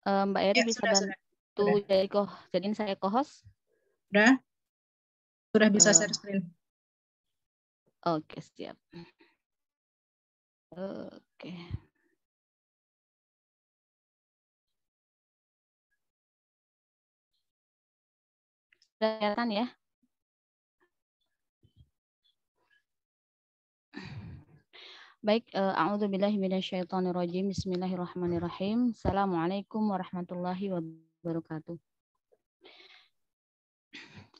Mbak Eri Ya, bisa sudah. bantu jadiin saya co-host? Sudah bisa share screen. Oke, siap. Oke. Sudah kelihatan ya? Baik, a'udzubillahi minasyaitonirrajim. Bismillahirrahmanirrahim. Assalamualaikum warahmatullahi wabarakatuh.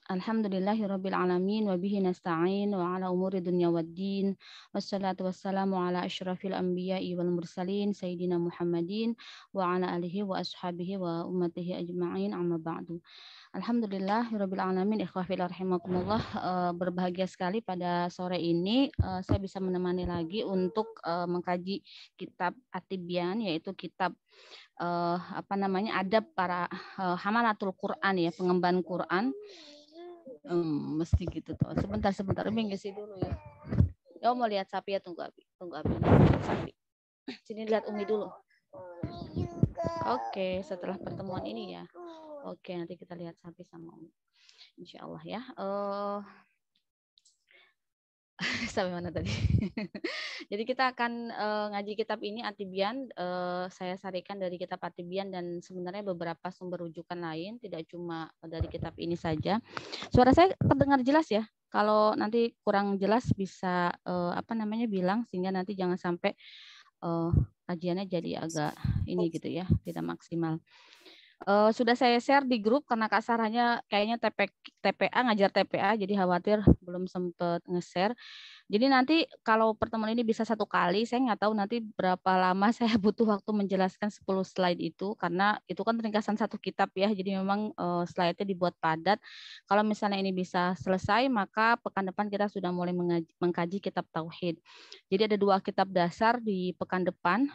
Alhamdulillahirabbil alamin wa bihi nasta'in wa ala umuri dunya waddin. Wassalatu wassalamu ala asyrafil anbiya'i wal mursalin sayyidina Muhammadin wa ala alihi wa ashabihi wa ummatihi ajma'in, amma ba'du. Alhamdulillahirabbil alamin, ikhwafil rahimakumullah. Berbahagia sekali pada sore ini saya bisa menemani lagi untuk mengkaji kitab At-Tibyan, yaitu kitab adab para hamalatul Quran ya, pengemban Quran. Mesti gitu tuh. Sebentar, ngisi dulu ya. Mau lihat sapi ya, tunggu Abi. Sapi. Sini lihat Umi dulu. Oke, setelah pertemuan ini ya. Oke, nanti kita lihat sapi sama Umi. Insya Allah ya. Sampai mana tadi? Jadi kita akan ngaji kitab ini At-Tibyan. Saya sarikan dari kitab At-Tibyan dan sebenarnya beberapa sumber rujukan lain, tidak cuma dari kitab ini saja. Suara saya terdengar jelas ya? Kalau nanti kurang jelas bisa bilang, sehingga nanti jangan sampai kajiannya jadi agak ini gitu ya, tidak maksimal. Sudah saya share di grup karena Kak Sarahnya kayaknya TPA ngajar TPA, jadi khawatir belum sempat nge-share. Jadi nanti kalau pertemuan ini bisa 1 kali, saya nggak tahu nanti berapa lama saya butuh waktu menjelaskan 10 slide itu, karena itu kan ringkasan 1 kitab ya, jadi memang slide-nya dibuat padat. Kalau misalnya ini bisa selesai, maka pekan depan kita sudah mulai mengkaji kitab Tauhid. Jadi ada 2 kitab dasar di pekan depan.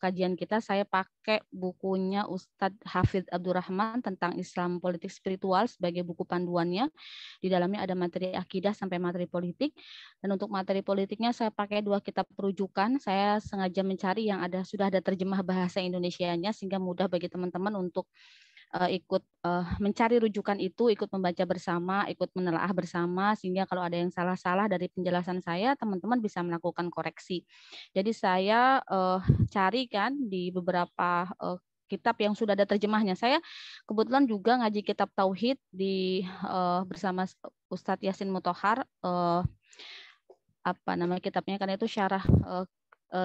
Kajian kita saya pakai bukunya Ustadz Hafidz Abdurrahman tentang Islam Politik Spiritual sebagai buku panduannya. Di dalamnya ada materi akidah sampai materi politik. Dan untuk materi politiknya saya pakai 2 kitab rujukan. Saya sengaja mencari yang sudah ada terjemah bahasa Indonesianya sehingga mudah bagi teman-teman untuk ikut mencari rujukan itu, ikut membaca bersama, ikut menelaah bersama, sehingga kalau ada yang salah-salah dari penjelasan saya, teman-teman bisa melakukan koreksi. Jadi saya carikan di beberapa kitab yang sudah ada terjemahnya. Saya kebetulan juga ngaji kitab Tauhid bersama Ustadz Yasin Mutahar. Kitabnya, karena itu syarah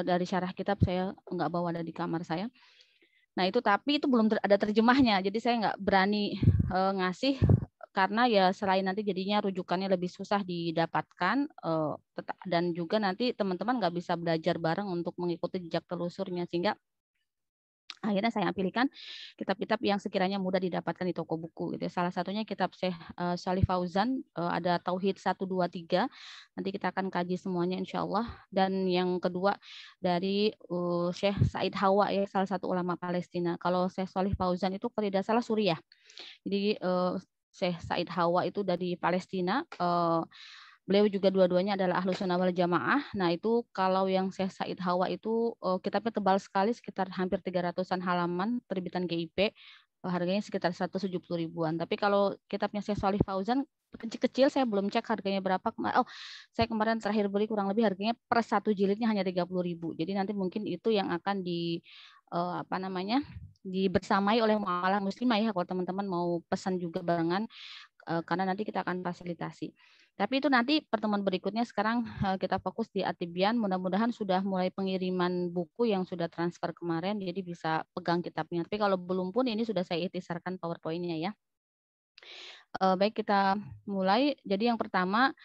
dari syarah kitab saya nggak bawa, ada di kamar saya. Nah itu, tapi itu belum ada terjemahnya, jadi saya nggak berani ngasih, karena ya selain nanti jadinya rujukannya lebih susah didapatkan, dan juga nanti teman-teman nggak bisa belajar bareng untuk mengikuti jejak telusurnya, sehingga akhirnya saya pilihkan kitab-kitab yang sekiranya mudah didapatkan di toko buku gitu. Salah satunya kitab Syekh Shalih Fauzan, ada Tauhid 1, 2, 3. Nanti kita akan kaji semuanya insya Allah. Dan yang kedua dari Syekh Said Hawa ya, salah satu ulama Palestina. Kalau Syekh Shalih Fauzan itu kalau tidak salah Suriah. Jadi Syekh Said Hawa itu dari Palestina. Beliau juga dua-duanya adalah Ahlus Sunnah wal Jamaah. Nah itu kalau yang Syekh Said Hawa itu kitabnya tebal sekali, sekitar hampir 300-an halaman, terbitan GIP, harganya sekitar 170 ribuan. Tapi kalau kitabnya Syekh Shalih Fauzan kecil-kecil, saya belum cek harganya berapa. Saya kemarin terakhir beli kurang lebih harganya per 1 jilidnya hanya 30 ribu. Jadi nanti mungkin itu yang akan dibersamai oleh muamalah muslimah ya, kalau teman-teman mau pesan juga barengan, karena nanti kita akan fasilitasi. Tapi itu nanti pertemuan berikutnya. Sekarang kita fokus di At-Tibyan. Mudah-mudahan sudah mulai pengiriman buku yang sudah transfer kemarin, jadi bisa pegang kitabnya. Tapi kalau belum pun ini sudah saya ikhtisarkan PowerPoint-nya ya. Baik, kita mulai. Jadi yang pertama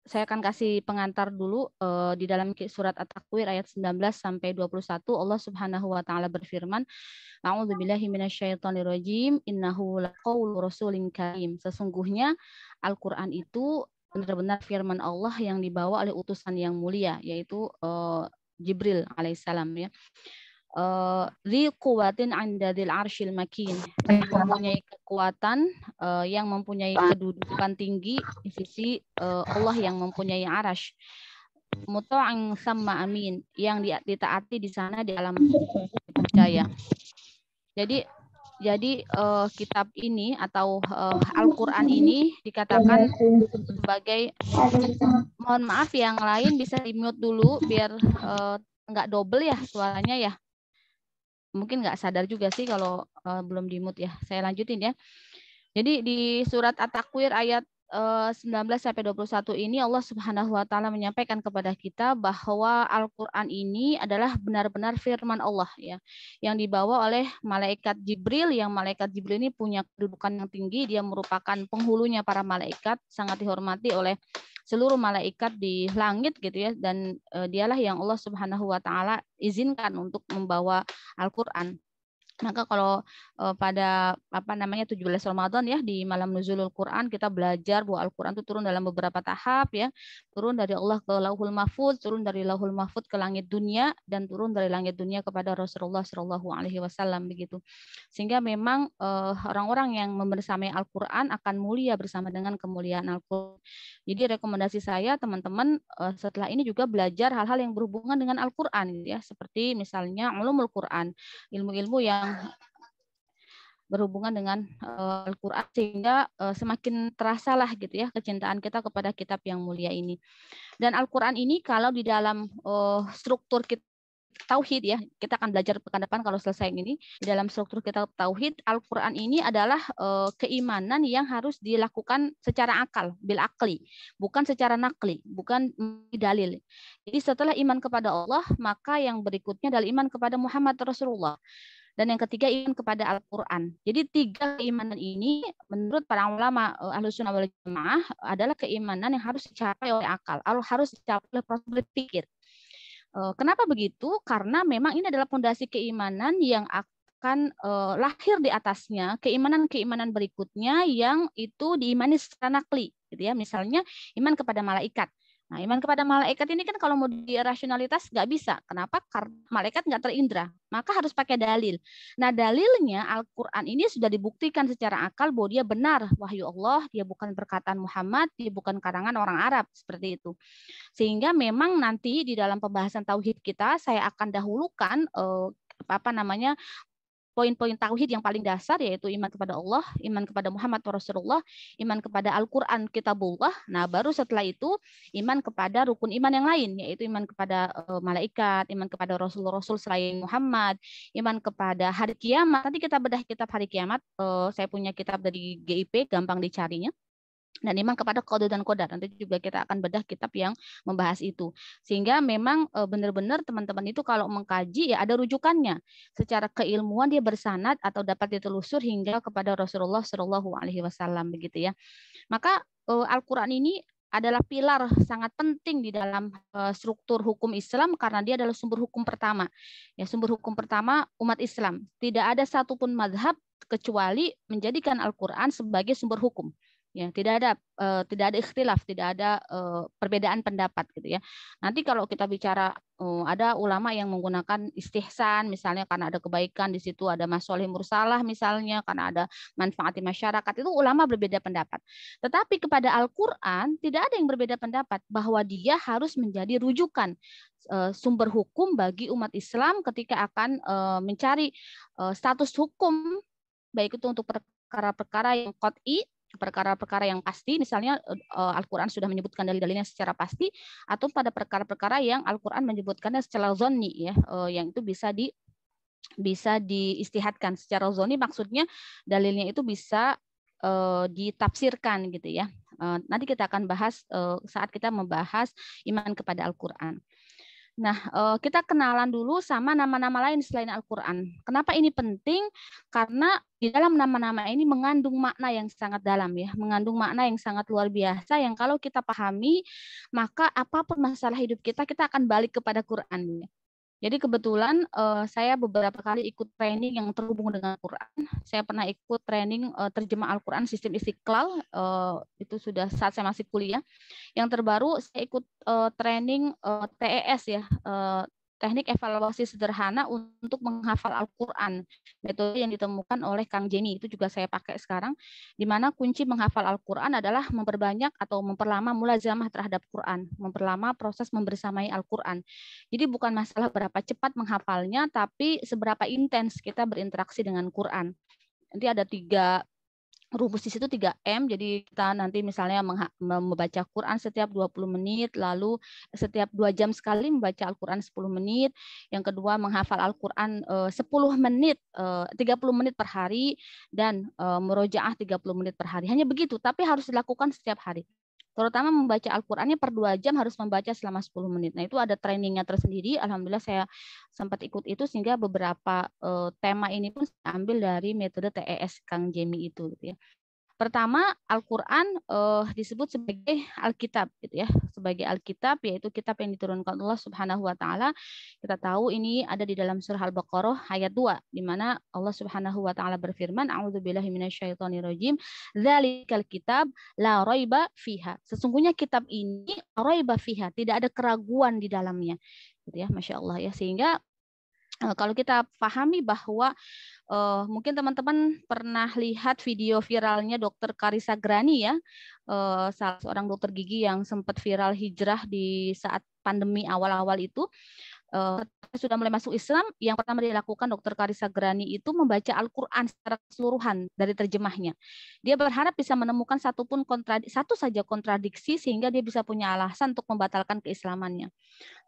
saya akan kasih pengantar dulu. Di dalam surat At-Takwir ayat 19 sampai 21, Allah Subhanahu wa taala berfirman, A'udzubillahi minasyaitonirrajim, innahu laqaulu rasulin karim. Sesungguhnya Al-Qur'an itu benar-benar firman Allah yang dibawa oleh utusan yang mulia, yaitu Jibril alaihissalam ya. Dzi quwwatin 'inda dzil 'arsyil makin, mempunyai kekuatan, yang mempunyai kedudukan tinggi di sisi Allah yang mempunyai arasy. muta'in sama amin, yang ditaati di sana di alam percaya. Jadi kitab ini atau Al-Quran ini dikatakan sebagai, mohon maaf yang lain bisa di-mute dulu biar nggak double ya suaranya ya. Mungkin nggak sadar juga sih kalau belum di-mute ya. Saya lanjutin ya. Jadi di surat At-Takwir ayat 19-21 ini Allah Subhanahu wa taala menyampaikan kepada kita bahwa Al-Qur'an ini adalah benar-benar firman Allah ya, yang dibawa oleh malaikat Jibril, yang malaikat Jibril ini punya kedudukan yang tinggi, dia merupakan penghulunya para malaikat, sangat dihormati oleh seluruh malaikat di langit gitu ya, dan dialah yang Allah Subhanahu wa taala izinkan untuk membawa Al-Qur'an. Maka kalau pada 17 Ramadan ya, di malam nuzulul Quran kita belajar bahwa Al-Quran itu turun dalam beberapa tahap ya. Turun dari Allah ke Lauhul Mahfuz, turun dari Lauhul Mahfuz ke langit dunia, dan turun dari langit dunia kepada Rasulullah Shallallahu alaihi wasallam begitu. Sehingga memang orang-orang yang membersamai Al-Quran akan mulia bersama dengan kemuliaan Al-Quran. Jadi rekomendasi saya teman-teman setelah ini juga belajar hal-hal yang berhubungan dengan Al-Quran gitu ya, seperti misalnya ulumul Quran, ilmu-ilmu yang berhubungan dengan Al-Quran, sehingga semakin terasalah gitu ya kecintaan kita kepada kitab yang mulia ini. Dan Al-Quran ini kalau di dalam struktur kita tauhid ya, kita akan belajar pekan depan kalau selesai ini, di dalam struktur kita tauhid, Al-Quran ini adalah keimanan yang harus dilakukan secara akal, bil akli, bukan secara nakli, bukan dalil. Jadi setelah iman kepada Allah, maka yang berikutnya adalah iman kepada Muhammad Rasulullah. Dan yang ketiga, iman kepada Al-Quran. Jadi 3 keimanan ini menurut para ulama Ahlussunnah wal Jamaah adalah keimanan yang harus dicapai oleh akal, harus dicapai oleh proses berpikir. Kenapa begitu? Karena memang ini adalah fondasi keimanan yang akan lahir di atasnya keimanan-keimanan berikutnya yang itu diimani secara nakli, gitu ya. Misalnya iman kepada malaikat. Nah, iman kepada malaikat ini kan kalau mau dirasionalitas nggak bisa. Kenapa? Karena malaikat nggak terindra. Maka harus pakai dalil. Nah, dalilnya Al-Quran ini sudah dibuktikan secara akal bahwa dia benar wahyu Allah, dia bukan perkataan Muhammad, dia bukan karangan orang Arab, seperti itu. Sehingga memang nanti di dalam pembahasan tauhid kita, saya akan dahulukan poin-poin tauhid yang paling dasar, yaitu iman kepada Allah, iman kepada Muhammad Rasulullah, iman kepada Al-Quran Kitabullah. Nah, baru setelah itu iman kepada rukun iman yang lain, yaitu iman kepada malaikat, iman kepada Rasul-Rasul selain Muhammad, iman kepada hari kiamat. Nanti kita bedah kitab hari kiamat, saya punya kitab dari GIP, gampang dicarinya. Dan iman kepada qada dan qadar. Nanti juga kita akan bedah kitab yang membahas itu. Sehingga memang benar-benar teman-teman itu kalau mengkaji ya ada rujukannya. Secara keilmuan dia bersanad atau dapat ditelusur hingga kepada Rasulullah Shallallahu alaihi wasallam begitu ya. Maka Al-Qur'an ini adalah pilar sangat penting di dalam struktur hukum Islam karena dia adalah sumber hukum pertama. Ya, sumber hukum pertama umat Islam. Tidak ada satupun mazhab kecuali menjadikan Al-Qur'an sebagai sumber hukum. Ya, tidak ada ikhtilaf, tidak ada perbedaan pendapat gitu ya. Nanti kalau kita bicara ada ulama yang menggunakan istihsan misalnya karena ada kebaikan di situ, ada masolih mursalah misalnya karena ada manfaat di masyarakat, itu ulama berbeda pendapat. Tetapi kepada Al-Qur'an tidak ada yang berbeda pendapat bahwa dia harus menjadi rujukan sumber hukum bagi umat Islam ketika akan mencari status hukum, baik itu untuk perkara-perkara yang qat'i, perkara-perkara yang pasti, misalnya Al-Quran sudah menyebutkan dalil-dalilnya secara pasti, atau pada perkara-perkara yang Al-Quran menyebutkannya secara zonni, ya, yang itu bisa diistihadkan secara zonni, maksudnya dalilnya itu bisa ditafsirkan gitu ya. Nanti kita akan bahas saat kita membahas iman kepada Al-Quran. Nah, kita kenalan dulu sama nama-nama lain selain Al-Quran. Kenapa ini penting? Karena di dalam nama-nama ini mengandung makna yang sangat dalam ya, mengandung makna yang sangat luar biasa yang kalau kita pahami, maka apapun masalah hidup kita akan balik kepada Quran. Jadi kebetulan saya beberapa kali ikut training yang terhubung dengan Quran. Saya pernah ikut training terjemah Al-Quran sistem Istiqlal, itu sudah saat saya masih kuliah. Yang terbaru saya ikut training TES ya, teknik evaluasi sederhana untuk menghafal Al-Quran. Metode yang ditemukan oleh Kang Jenny, itu juga saya pakai sekarang, di mana kunci menghafal Al-Quran adalah memperbanyak atau memperlama mulazamah terhadap Quran, memperlama proses membersamai Al-Quran. Jadi bukan masalah berapa cepat menghafalnya, tapi seberapa intens kita berinteraksi dengan Quran. Nanti ada rumus di situ 3M, jadi kita nanti misalnya membaca Quran setiap 20 menit, lalu setiap 2 jam sekali membaca Al-Quran 10 menit, yang kedua menghafal Al-Quran 10 menit, 30 menit per hari, dan murojaah 30 menit per hari. Hanya begitu, tapi harus dilakukan setiap hari. Terutama membaca Al-Qurannya per 2 jam harus membaca selama 10 menit. Nah itu ada trainingnya tersendiri. Alhamdulillah saya sempat ikut itu sehingga beberapa tema ini pun saya ambil dari metode TES Kang Jemi itu gitu ya. Pertama, Al-Quran disebut sebagai Alkitab, gitu ya, sebagai Alkitab, yaitu kitab yang diturunkan Allah Subhanahu Wa Taala. Kita tahu ini ada di dalam surah Al-Baqarah ayat 2, di mana Allah Subhanahu Wa Taala berfirman, "A'udzubillahi minasyaitonirrajim, dzalikal kitab la raiba fiha." Sesungguhnya kitab ini la raiba fiha, tidak ada keraguan di dalamnya, gitu ya, masya Allah ya. Sehingga kalau kita pahami bahwa mungkin teman-teman pernah lihat video viralnya Dokter Karissa Grani ya, salah seorang dokter gigi yang sempat viral hijrah di saat pandemi awal-awal itu. Sudah mulai masuk Islam, yang pertama dilakukan Dokter Karissa Grani itu membaca Al-Quran secara keseluruhan dari terjemahnya. Dia berharap bisa menemukan satu saja kontradiksi sehingga dia bisa punya alasan untuk membatalkan keislamannya.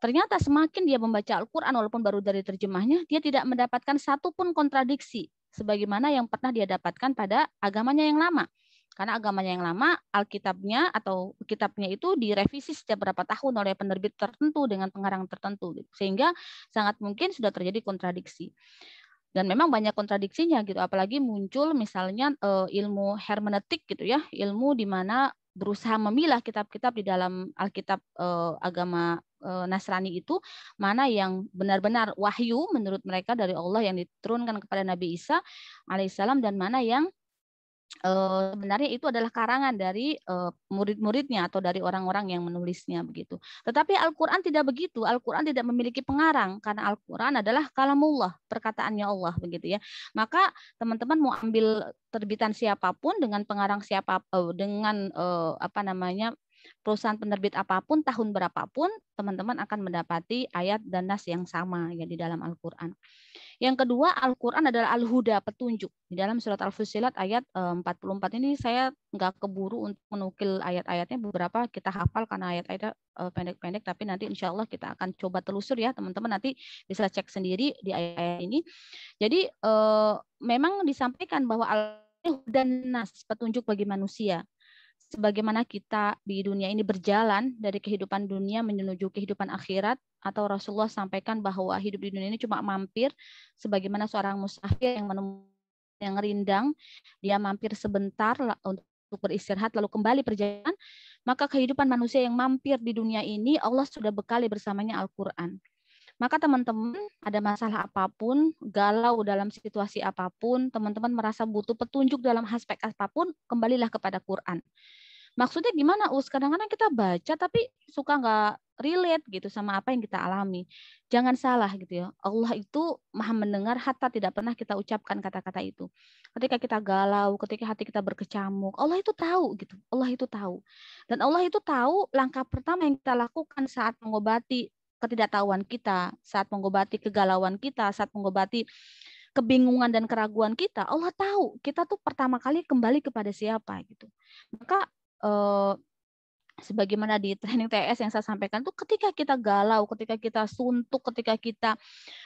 Ternyata semakin dia membaca Al-Quran walaupun baru dari terjemahnya, dia tidak mendapatkan satupun kontradiksi sebagaimana yang pernah dia dapatkan pada agamanya yang lama. Karena agamanya yang lama, Alkitabnya atau kitabnya itu direvisi setiap berapa tahun oleh penerbit tertentu dengan pengarang tertentu, sehingga sangat mungkin sudah terjadi kontradiksi. Dan memang banyak kontradiksinya gitu, apalagi muncul misalnya ilmu hermeneutik gitu ya, ilmu di mana berusaha memilah kitab-kitab di dalam Alkitab agama Nasrani itu mana yang benar-benar wahyu menurut mereka dari Allah yang diturunkan kepada Nabi Isa alaihissalam, dan mana yang sebenarnya itu adalah karangan dari murid-muridnya atau dari orang-orang yang menulisnya begitu. Tetapi Al-Quran tidak begitu. Al-Quran tidak memiliki pengarang karena Al-Quran adalah kalamullah, perkataannya Allah begitu ya. Maka teman-teman mau ambil terbitan siapapun dengan pengarang dengan perusahaan penerbit apapun, tahun berapapun, teman-teman akan mendapati ayat dan nas yang sama ya di dalam Al-Quran. Yang kedua, Al-Quran adalah Al-Huda, petunjuk. Di dalam surat Al-Fussilat ayat 44 ini saya nggak keburu untuk menukil ayat-ayatnya, beberapa kita hafal karena ayat-ayatnya pendek-pendek, tapi nanti insya Allah kita akan coba telusur ya teman-teman, nanti bisa cek sendiri di ayat ini. Jadi memang disampaikan bahwa Al-Huda nas, petunjuk bagi manusia. Sebagaimana kita di dunia ini berjalan dari kehidupan dunia menuju kehidupan akhirat, atau Rasulullah sampaikan bahwa hidup di dunia ini cuma mampir, sebagaimana seorang musafir yang rindang, dia mampir sebentar untuk beristirahat lalu kembali perjalanan, maka kehidupan manusia yang mampir di dunia ini Allah sudah bekali bersamanya Al-Quran. Maka teman-teman ada masalah apapun, galau dalam situasi apapun, teman-teman merasa butuh petunjuk dalam aspek apapun, kembalilah kepada Quran. Maksudnya gimana, Kadang-kadang kita baca tapi suka nggak relate gitu sama apa yang kita alami. Jangan salah gitu ya. Allah itu Maha mendengar hatta tidak pernah kita ucapkan kata-kata itu. Ketika kita galau, ketika hati kita berkecamuk, Allah itu tahu gitu. Allah itu tahu. Dan Allah itu tahu langkah pertama yang kita lakukan saat mengobati ketidaktahuan kita, saat mengobati kegalauan kita, saat mengobati kebingungan dan keraguan kita. Allah tahu kita tuh pertama kali kembali kepada siapa gitu. Maka sebagaimana di training TS yang saya sampaikan tuh, ketika kita galau, ketika kita suntuk, ketika kita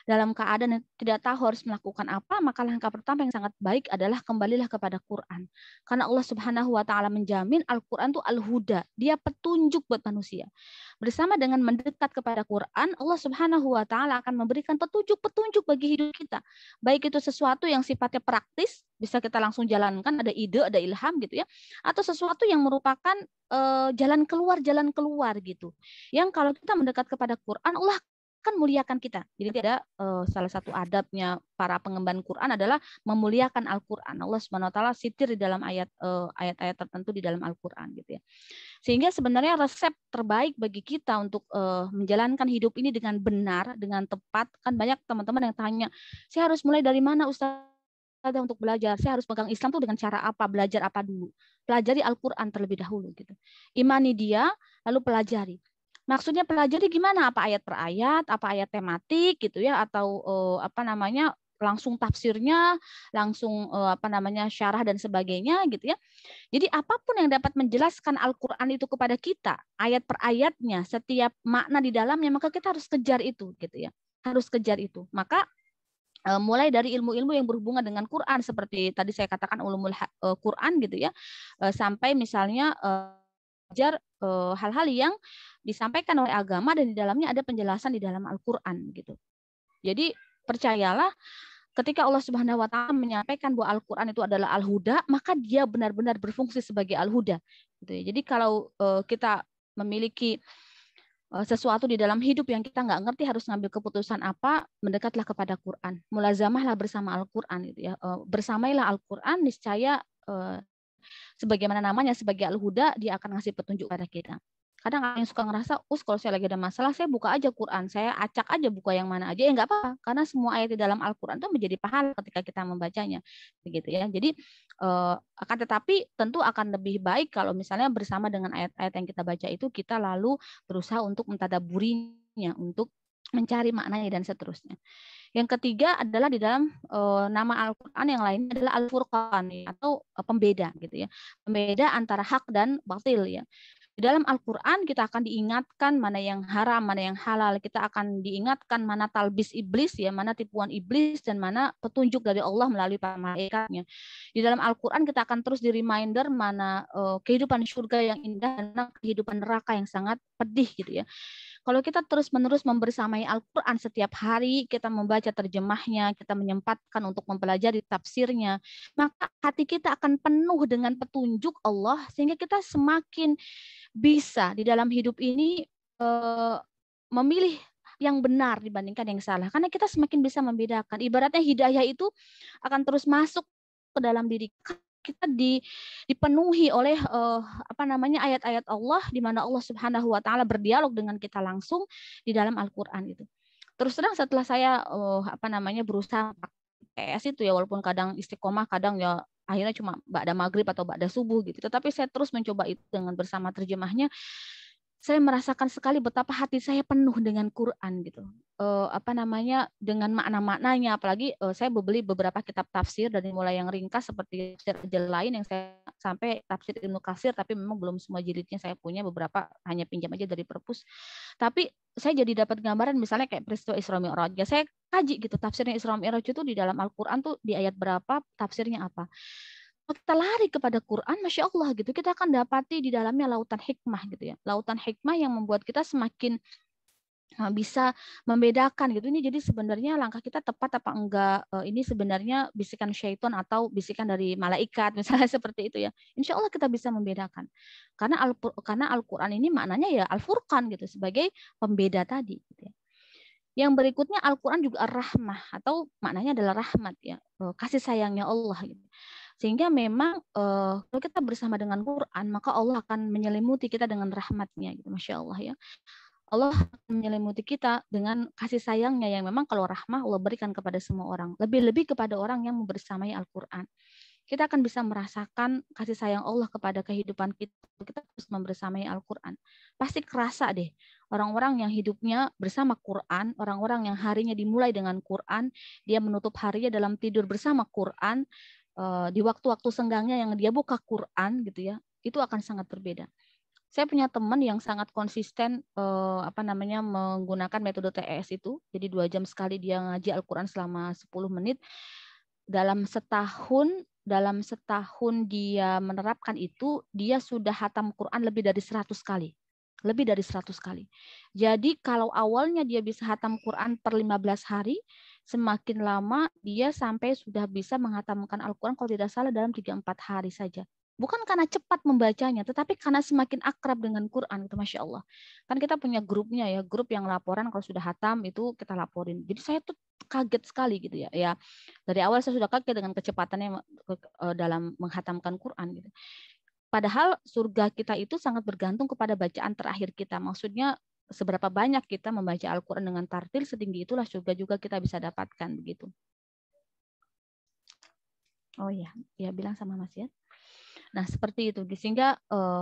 dalam keadaan yang tidak tahu harus melakukan apa, maka langkah pertama yang sangat baik adalah kembalilah kepada Quran. Karena Allah Subhanahu wa taala menjamin Al-Quran itu Al-Huda, dia petunjuk buat manusia. Bersama dengan mendekat kepada Quran, Allah Subhanahu wa taala akan memberikan petunjuk-petunjuk bagi hidup kita. Baik itu sesuatu yang sifatnya praktis, bisa kita langsung jalankan, ada ide, ada ilham gitu ya, atau sesuatu yang merupakan jalan keluar gitu. Yang kalau kita mendekat kepada Quran, Allah akan muliakan kita. Jadi ada salah satu adabnya para pengemban Quran adalah memuliakan Al-Quran. Allah Subhanahu wa taala sitir di dalam ayat-ayat tertentu di dalam Al-Quran gitu ya. Sehingga sebenarnya resep terbaik bagi kita untuk menjalankan hidup ini dengan benar, dengan tepat, kan banyak teman-teman yang tanya, saya harus mulai dari mana Ustaz untuk belajar? Saya harus pegang Islam tuh dengan cara apa? Belajar apa dulu? Pelajari Al-Quran terlebih dahulu gitu. Imani dia, lalu pelajari. Maksudnya pelajari gimana? Apa ayat per ayat, apa ayat tematik gitu ya, atau langsung tafsirnya, langsung syarah dan sebagainya gitu ya. Jadi apapun yang dapat menjelaskan Al-Quran itu kepada kita, ayat per ayatnya, setiap makna di dalamnya, maka kita harus kejar itu gitu ya. Harus kejar itu. Maka mulai dari ilmu-ilmu yang berhubungan dengan Quran seperti tadi saya katakan ulumul Quran gitu ya, sampai misalnya belajar hal-hal yang disampaikan oleh agama dan di dalamnya ada penjelasan di dalam Al-Quran gitu. Jadi percayalah ketika Allah Subhanahu wa taala menyampaikan bahwa Al-Quran itu adalah Al-Huda, maka dia benar-benar berfungsi sebagai Al-Huda gitu ya. Jadi kalau kita memiliki sesuatu di dalam hidup yang kita nggak ngerti harus ngambil keputusan apa, mendekatlah kepada Quran, mulazamahlah bersama Al-Quran gitu ya. Bersamailah Al-Quran, niscaya sebagaimana namanya sebagai Al-Huda, dia akan ngasih petunjuk pada kita. Kadang ada yang suka ngerasa, kalau saya lagi ada masalah, saya buka aja Quran, saya acak aja buka yang mana aja, ya nggak apa-apa, karena semua ayat di dalam Al-Quran itu menjadi pahala ketika kita membacanya, begitu ya. Jadi akan tetapi tentu akan lebih baik kalau misalnya bersama dengan ayat-ayat yang kita baca itu kita lalu berusaha untuk mentadaburinya, untuk mencari maknanya dan seterusnya. Yang ketiga adalah di dalam nama Al-Quran yang lainnya adalah Al-Furqan atau pembeda gitu ya, pembeda antara hak dan batil ya. Di dalam Al-Quran kita akan diingatkan mana yang haram, mana yang halal. Kita akan diingatkan mana talbis iblis, ya, mana tipuan iblis, dan mana petunjuk dari Allah melalui para malaikatnya. Di dalam Al-Quran kita akan terus di-reminder mana kehidupan surga yang indah dan kehidupan neraka yang sangat pedih gitu ya. Kalau kita terus-menerus membersamai Al-Quran setiap hari, kita membaca terjemahnya, kita menyempatkan untuk mempelajari tafsirnya, maka hati kita akan penuh dengan petunjuk Allah, sehingga kita semakin bisa di dalam hidup ini memilih yang benar dibandingkan yang salah. Karena kita semakin bisa membedakan. Ibaratnya hidayah itu akan terus masuk ke dalam diri kita, dipenuhi oleh ayat-ayat Allah di mana Allah Subhanahu wa taala berdialog dengan kita langsung di dalam Al-Qur'an itu. Terus terang setelah saya berusaha PS itu ya, walaupun kadang istiqomah, kadang ya akhirnya cuma ba'da maghrib atau ba'da subuh gitu. Tetapi saya terus mencoba itu dengan bersama terjemahnya. Saya merasakan sekali betapa hati saya penuh dengan Quran gitu. Dengan makna-maknanya, apalagi saya membeli beberapa kitab tafsir dari mulai yang ringkas seperti tafsir lain yang saya sampai tafsir Ibnu Katsir, tapi memang belum semua jilidnya saya punya, beberapa hanya pinjam aja dari perpus. Tapi saya jadi dapat gambaran misalnya kayak peristiwa Isra Mi'raj. Ya saya kaji gitu tafsirnya Isra Mi'raj itu di dalam Al-Qur'an tuh di ayat berapa, tafsirnya apa. Kalau kita lari kepada Quran, Masya Allah gitu, kita akan dapati di dalamnya lautan hikmah gitu ya. Lautan hikmah yang membuat kita semakin bisa membedakan gitu. Ini jadi sebenarnya langkah kita tepat apa enggak, ini sebenarnya bisikan syaitan atau bisikan dari malaikat misalnya seperti itu ya. Insya Allah kita bisa membedakan. Karena Al-Quran ini maknanya ya Al-Furqan gitu, sebagai pembeda tadi gitu ya. Yang berikutnya Al-Quran juga Ar-Rahmah atau maknanya adalah rahmat ya, kasih sayangnya Allah gitu. Sehingga memang kalau kita bersama dengan Quran, maka Allah akan menyelimuti kita dengan rahmatnya gitu. Masya Allah ya. Allah akan menyelimuti kita dengan kasih sayangnya yang memang kalau rahmah Allah berikan kepada semua orang. Lebih-lebih kepada orang yang membersamai Al-Quran. Kita akan bisa merasakan kasih sayang Allah kepada kehidupan kita. Kita terus membersamai Al-Quran. Pasti kerasa deh. Orang-orang yang hidupnya bersama Quran, orang-orang yang harinya dimulai dengan Quran, dia menutup harinya dalam tidur bersama Quran, di waktu-waktu senggangnya yang dia buka Quran gitu ya, itu akan sangat berbeda. Saya punya teman yang sangat konsisten menggunakan metode TES itu, jadi 2 jam sekali dia ngaji Al-Quran selama 10 menit. Dalam setahun dia menerapkan itu, dia sudah hatam Quran lebih dari 100 kali. Lebih dari 100 kali. Jadi kalau awalnya dia bisa hatam Quran per 15 hari, semakin lama dia sampai sudah bisa menghatamkan Al-Quran kalau tidak salah dalam 3-4 hari saja. Bukan karena cepat membacanya, tetapi karena semakin akrab dengan Quran, itu Masya Allah. Kan kita punya grupnya ya, grup yang laporan kalau sudah hatam itu kita laporin. Jadi saya tuh kaget sekali gitu ya. Ya dari awal saya sudah kaget dengan kecepatannya dalam menghatamkan Quran gitu. Padahal surga kita itu sangat bergantung kepada bacaan terakhir kita. Maksudnya seberapa banyak kita membaca Al-Quran dengan tartil, setinggi itulah surga juga kita bisa dapatkan begitu. Oh iya, ya bilang sama Mas ya. Nah, seperti itu. Sehingga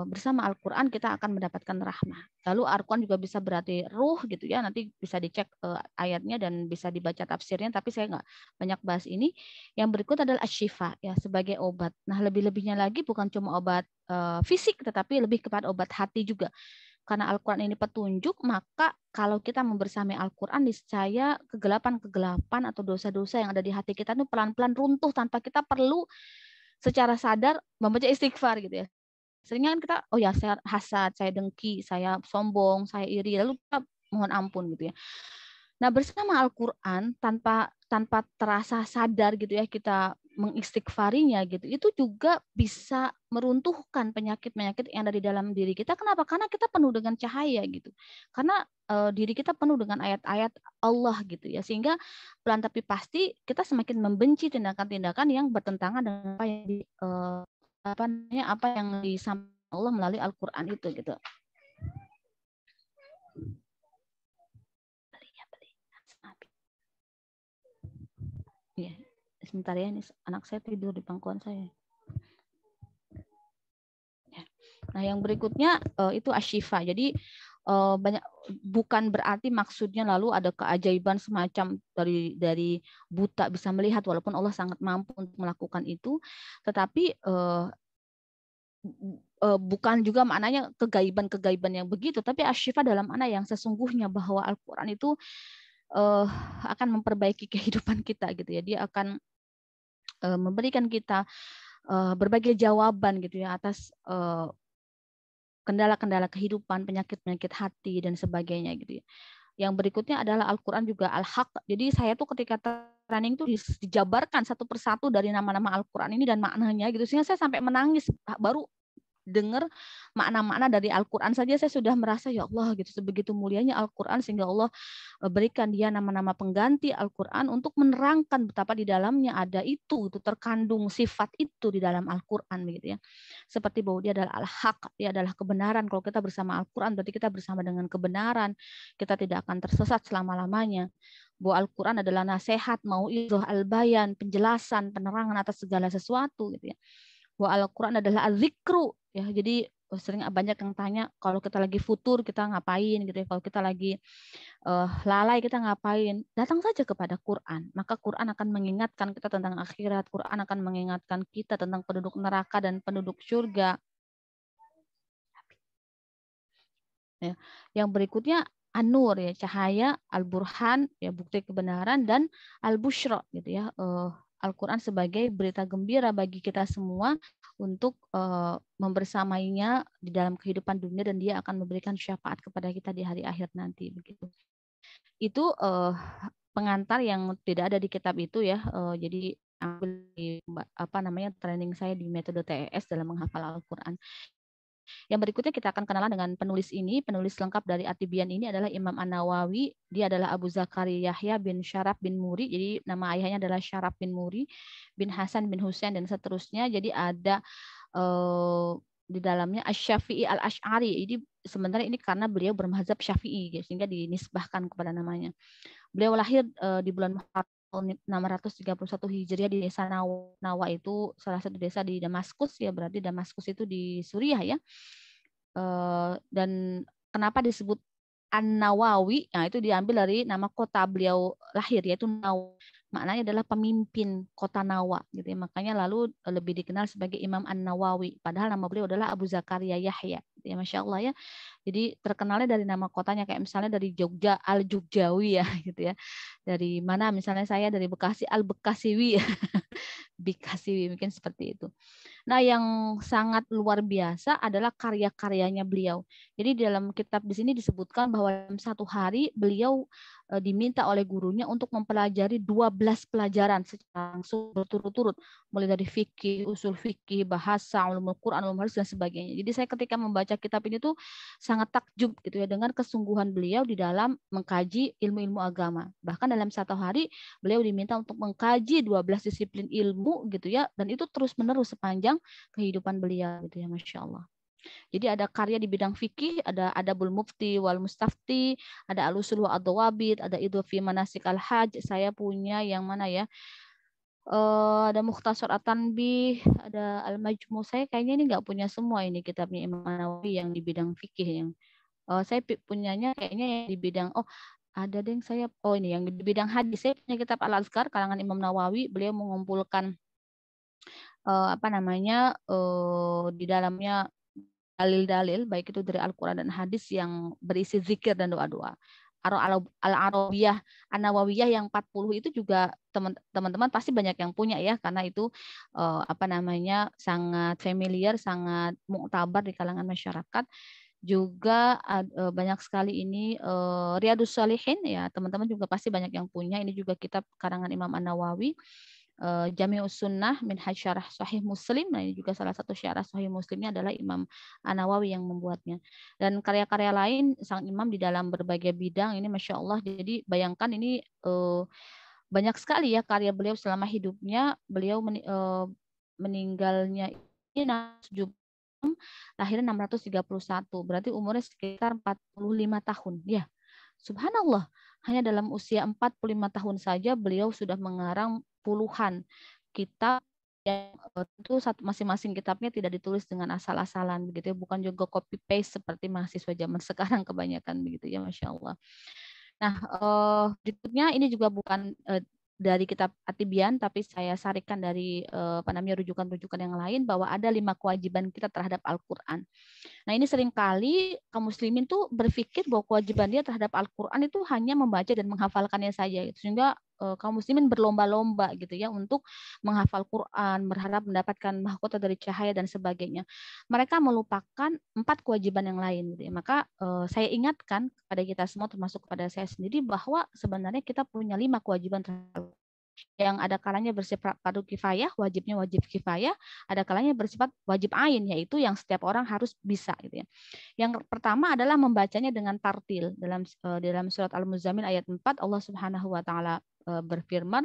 bersama Al-Quran kita akan mendapatkan rahmah. Lalu Al-Quran juga bisa berarti ruh gitu ya. Nanti bisa dicek ayatnya dan bisa dibaca tafsirnya. Tapi saya nggak banyak bahas ini. Yang berikut adalah asyifa ya sebagai obat. Nah, lebih-lebihnya lagi bukan cuma obat fisik, tetapi lebih kepada obat hati juga. Karena Al-Quran ini petunjuk, maka kalau kita membersamai Al-Quran, niscaya kegelapan-kegelapan atau dosa-dosa yang ada di hati kita itu pelan-pelan runtuh tanpa kita perlu secara sadar membaca istighfar gitu ya. Seringnya kan kita, oh ya saya hasad, saya dengki, saya sombong, saya iri, lalu kita mohon ampun gitu ya. Nah bersama Al-Quran tanpa terasa sadar gitu ya kita mengistighfarinya gitu, itu juga bisa meruntuhkan penyakit-penyakit yang ada di dalam diri kita. Kenapa? Karena kita penuh dengan cahaya gitu. Karena diri kita penuh dengan ayat-ayat Allah gitu ya. Sehingga pelan tapi pasti kita semakin membenci tindakan-tindakan yang bertentangan dengan apa yang disampaikan Allah melalui Al-Quran itu gitu. Ya, sebentar ya, ini anak saya tidur di pangkuan saya. Nah, yang berikutnya itu asyifa. Jadi banyak, bukan berarti maksudnya lalu ada keajaiban semacam dari buta bisa melihat, walaupun Allah sangat mampu untuk melakukan itu, tetapi bukan juga maknanya kegaiban yang begitu, tapi asyifa dalam makna yang sesungguhnya bahwa Al-Quran itu akan memperbaiki kehidupan kita gitu ya. Dia akan memberikan kita berbagai jawaban gitu ya atas kendala-kendala kehidupan, penyakit-penyakit hati dan sebagainya gitu ya. Yang berikutnya adalah Al-Quran juga Al-Haq. Jadi saya tuh ketika training tuh dijabarkan satu persatu dari nama-nama Al-Quran ini dan maknanya gitu, sehingga saya sampai menangis baru dengar makna-makna dari Al-Quran saja saya sudah merasa ya Allah gitu, sebegitu mulianya Al-Quran sehingga Allah berikan dia nama-nama pengganti Al-Quran untuk menerangkan betapa di dalamnya ada itu terkandung sifat itu di dalam Al-Quran begitu ya. Seperti bahwa dia adalah Al-Haq, dia adalah kebenaran. Kalau kita bersama Al-Quran berarti kita bersama dengan kebenaran. Kita tidak akan tersesat selama-lamanya. Bahwa Al-Quran adalah nasihat, mau'izah, al-bayan, penjelasan, penerangan atas segala sesuatu gitu ya. Bahwa Al-Quran adalah al-zikru ya. Jadi sering banyak yang tanya kalau kita lagi futur kita ngapain gitu ya, kalau kita lagi lalai kita ngapain, datang saja kepada Quran, maka Quran akan mengingatkan kita tentang akhirat, Quran akan mengingatkan kita tentang penduduk neraka dan penduduk surga ya. Yang berikutnya An-Nur ya, cahaya, Al-Burhan ya, bukti kebenaran, dan Al-Busyra gitu ya, Al-Quran sebagai berita gembira bagi kita semua untuk membersamainya di dalam kehidupan dunia, dan dia akan memberikan syafaat kepada kita di hari akhir nanti begitu. Itu pengantar yang tidak ada di kitab itu ya. Jadi ambil di training saya di metode TES dalam menghafal Al-Quran. Yang berikutnya kita akan kenalan dengan penulis ini. Penulis lengkap dari At-Tibyan ini adalah Imam An-Nawawi. Dia adalah Abu Zakaria Yahya bin Syaraf bin Muri. Jadi nama ayahnya adalah Syaraf bin Muri, bin Hasan bin Husain, dan seterusnya. Jadi ada di dalamnya Asy-Syafi'i Al-Asy'ari. Jadi sebenarnya ini karena beliau bermazhab Syafi'i sehingga dinisbahkan kepada namanya. Beliau lahir di bulan Muharram 631 Hijriah di desa Nawa, itu salah satu desa di Damaskus ya, berarti Damaskus itu di Suriah ya. Dan kenapa disebut An-Nawawi? Nah, itu diambil dari nama kota beliau lahir, yaitu Nawa. Maknanya adalah pemimpin kota Nawa gitu ya. Makanya lalu lebih dikenal sebagai Imam An-Nawawi. Padahal nama beliau adalah Abu Zakaria Yahya. Ya, Masya Allah ya. Jadi terkenalnya dari nama kotanya, kayak misalnya dari Jogja Al-Jogjawi ya gitu ya. Dari mana misalnya saya dari Bekasi Al-Bekasiwi ya. Bikasiwi, mungkin seperti itu. Nah, yang sangat luar biasa adalah karya-karyanya beliau. Jadi dalam kitab di sini disebutkan bahwa dalam satu hari beliau diminta oleh gurunya untuk mempelajari 12 pelajaran secara langsung berturut-turut, mulai dari fikih, usul fikih, bahasa, ulumul Quran, ulumul hadis dan sebagainya. Jadi saya ketika membaca kitab ini tuh sangat takjub gitu ya dengan kesungguhan beliau di dalam mengkaji ilmu-ilmu agama. Bahkan dalam satu hari beliau diminta untuk mengkaji 12 disiplin ilmu gitu ya, dan itu terus-menerus sepanjang kehidupan beliau gitu ya, Masya Allah. Jadi ada karya di bidang fikih, ada Adabul Mufti wal Mustafti, ada Al-Usul wa Ad-Dawabit, ada Idhu fi Manasik Al-Hajj. Saya punya yang mana ya? Ada Mukhtasar At-Tanbih, ada Al-Majmu. Saya kayaknya ini nggak punya semua ini kitabnya Imam Nawawi yang di bidang fikih yang saya punyanya kayaknya yang di bidang ada deh saya ini yang di bidang hadis. Saya punya kitab Al-Azkar karangan Imam Nawawi. Beliau mengumpulkan di dalamnya dalil-dalil baik itu dari Al-Quran dan hadis yang berisi zikir dan doa-doa. Al-Arabiyah An-Nawawiyah yang 40 itu juga teman-teman pasti banyak yang punya ya, karena itu sangat familiar, sangat muktabar di kalangan masyarakat. Juga banyak sekali ini Riyadhus Shalihin ya, teman-teman juga pasti banyak yang punya. Ini juga kitab karangan Imam An-Nawawi. Jami'us Sunnah min Syarah Sahih Muslim. Nah, ini juga salah satu syarah Sahih Muslimnya adalah Imam An-Nawawi yang membuatnya. Dan karya-karya lain sang imam di dalam berbagai bidang ini Masya Allah. Jadi bayangkan ini banyak sekali ya karya beliau selama hidupnya. Beliau meninggalnya ini 70, lahirnya 631. Berarti umurnya sekitar 45 tahun. Ya, subhanallah. Hanya dalam usia 45 tahun saja beliau sudah mengarang puluhan kitab yang tentu masing-masing kitabnya tidak ditulis dengan asal-asalan begitu ya, bukan juga copy paste seperti mahasiswa zaman sekarang kebanyakan begitu ya, Masya Allah. Nah, berikutnya ini juga bukan dari kitab At-Tibyan, tapi saya sarikan dari rujukan-rujukan yang lain bahwa ada 5 kewajiban kita terhadap Al-Quran. Nah, ini seringkali kaum muslimin tuh berpikir bahwa kewajiban dia terhadap Al-Quran itu hanya membaca dan menghafalkannya saja, gitu. Sehingga kaum muslimin berlomba-lomba gitu ya untuk menghafal Quran, berharap mendapatkan mahkota dari cahaya dan sebagainya. Mereka melupakan 4 kewajiban yang lain gitu ya. Maka saya ingatkan kepada kita semua, termasuk kepada saya sendiri, bahwa sebenarnya kita punya 5 kewajiban terhadap yang ada kalanya bersifat fardu kifayah, wajibnya wajib kifayah, ada kalanya bersifat wajib ain, yaitu yang setiap orang harus bisa gitu ya. Yang pertama adalah membacanya dengan tartil. Dalam surat Al-Muzammil ayat 4 Allah Subhanahu wa taala berfirman,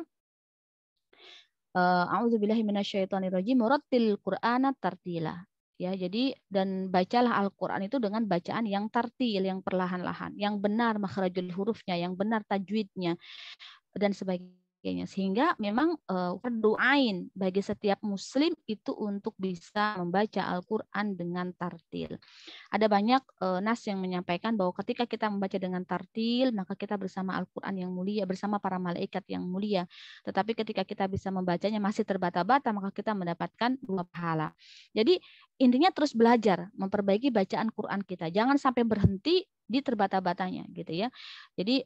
A'udzubillahi minasyaitonirrajim, murattil Qur'ana tartila. Ya, jadi dan bacalah Al-Qur'an itu dengan bacaan yang tartil, yang perlahan-lahan, yang benar makhrajul hurufnya, yang benar tajwidnya dan sebagainya, sehingga memang fardu ain bagi setiap muslim itu untuk bisa membaca Al-Qur'an dengan tartil. Ada banyak nas yang menyampaikan bahwa ketika kita membaca dengan tartil, maka kita bersama Al-Qur'an yang mulia, bersama para malaikat yang mulia. Tetapi ketika kita bisa membacanya masih terbata-bata, maka kita mendapatkan 2 pahala. Jadi intinya terus belajar, memperbaiki bacaan Quran kita. Jangan sampai berhenti di terbata-batanya gitu ya. Jadi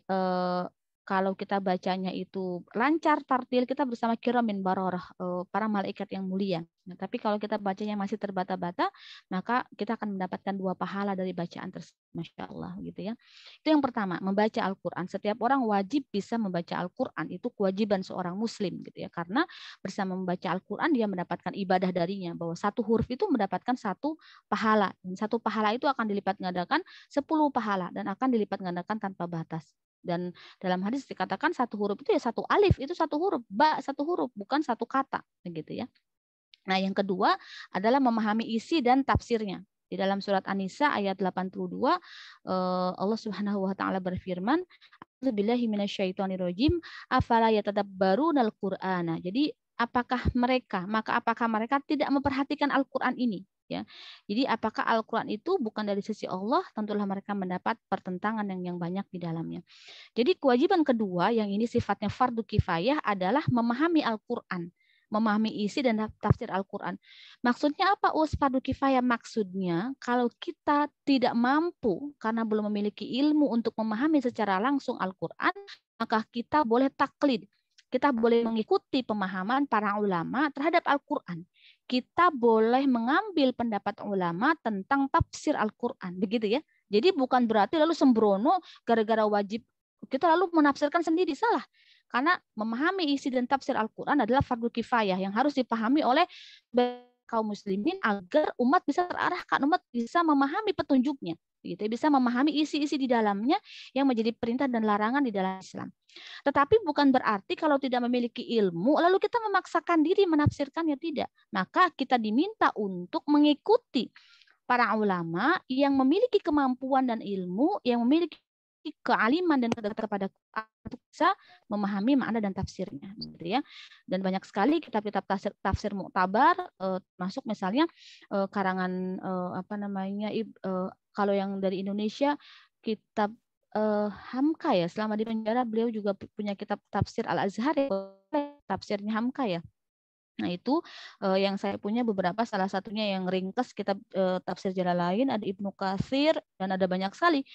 kalau kita bacanya itu lancar tartil, kita bersama kiramin barorah, para malaikat yang mulia. Nah, tapi kalau kita bacanya masih terbata-bata, maka kita akan mendapatkan 2 pahala dari bacaan tersebut. Masya Allah gitu ya. Itu yang pertama, membaca Al-Quran. Setiap orang wajib bisa membaca Al-Quran. Itu kewajiban seorang muslim gitu ya. Karena bersama membaca Al-Quran dia mendapatkan ibadah darinya. Bahwa satu huruf itu mendapatkan 1 pahala. Dan 1 pahala itu akan dilipat gandakan 10 pahala. Dan akan dilipat gandakan tanpa batas. Dan dalam hadis dikatakan 1 huruf itu ya 1 alif, itu 1 huruf, ba 1 huruf, bukan 1 kata, begitu ya. Nah, yang kedua adalah memahami isi dan tafsirnya. Di dalam surat An-Nisa ayat 82 Allah Subhanahu wa taala berfirman, "A'udzubillahi minasyaitonirrajim, afala yatadabbarunal Qur'ana." Jadi apakah mereka tidak memperhatikan Al-Qur'an ini? Ya. Jadi apakah Al-Quran itu bukan dari sisi Allah, tentulah mereka mendapat pertentangan yang banyak di dalamnya. Jadi kewajiban kedua yang ini sifatnya fardu kifayah adalah memahami Al-Quran, memahami isi dan tafsir Al-Quran. Maksudnya apa fardu kifayah? Maksudnya kalau kita tidak mampu karena belum memiliki ilmu untuk memahami secara langsung Al-Quran, maka kita boleh taklid. kita boleh mengikuti pemahaman para ulama terhadap Al-Quran. Kita boleh mengambil pendapat ulama tentang tafsir Al-Quran. Begitu ya. Jadi bukan berarti lalu sembrono gara-gara wajib kita lalu menafsirkan sendiri, salah. Karena memahami isi dan tafsir Al-Quran adalah fardu kifayah yang harus dipahami oleh kaum muslimin agar umat bisa terarahkan, umat bisa memahami petunjuknya, gitu, bisa memahami isi-isi di dalamnya yang menjadi perintah dan larangan di dalam Islam. Tetapi bukan berarti kalau tidak memiliki ilmu lalu kita memaksakan diri menafsirkannya, tidak. Maka kita diminta untuk mengikuti para ulama yang memiliki kemampuan dan ilmu, yang memiliki kealiman dan kedekatan kepada untuk bisa memahami makna dan tafsirnya, gitu ya. Dan banyak sekali kitab-kitab tafsir muktabar, termasuk misalnya karangan kalau yang dari Indonesia kitab Hamka ya, selama di penjara beliau juga punya kitab tafsir Al-Azhar ya, tafsirnya Hamka ya. Nah itu yang saya punya beberapa, salah satunya yang ringkas kitab tafsir Jalalain, ada Ibnu Katsir, dan ada banyak sekali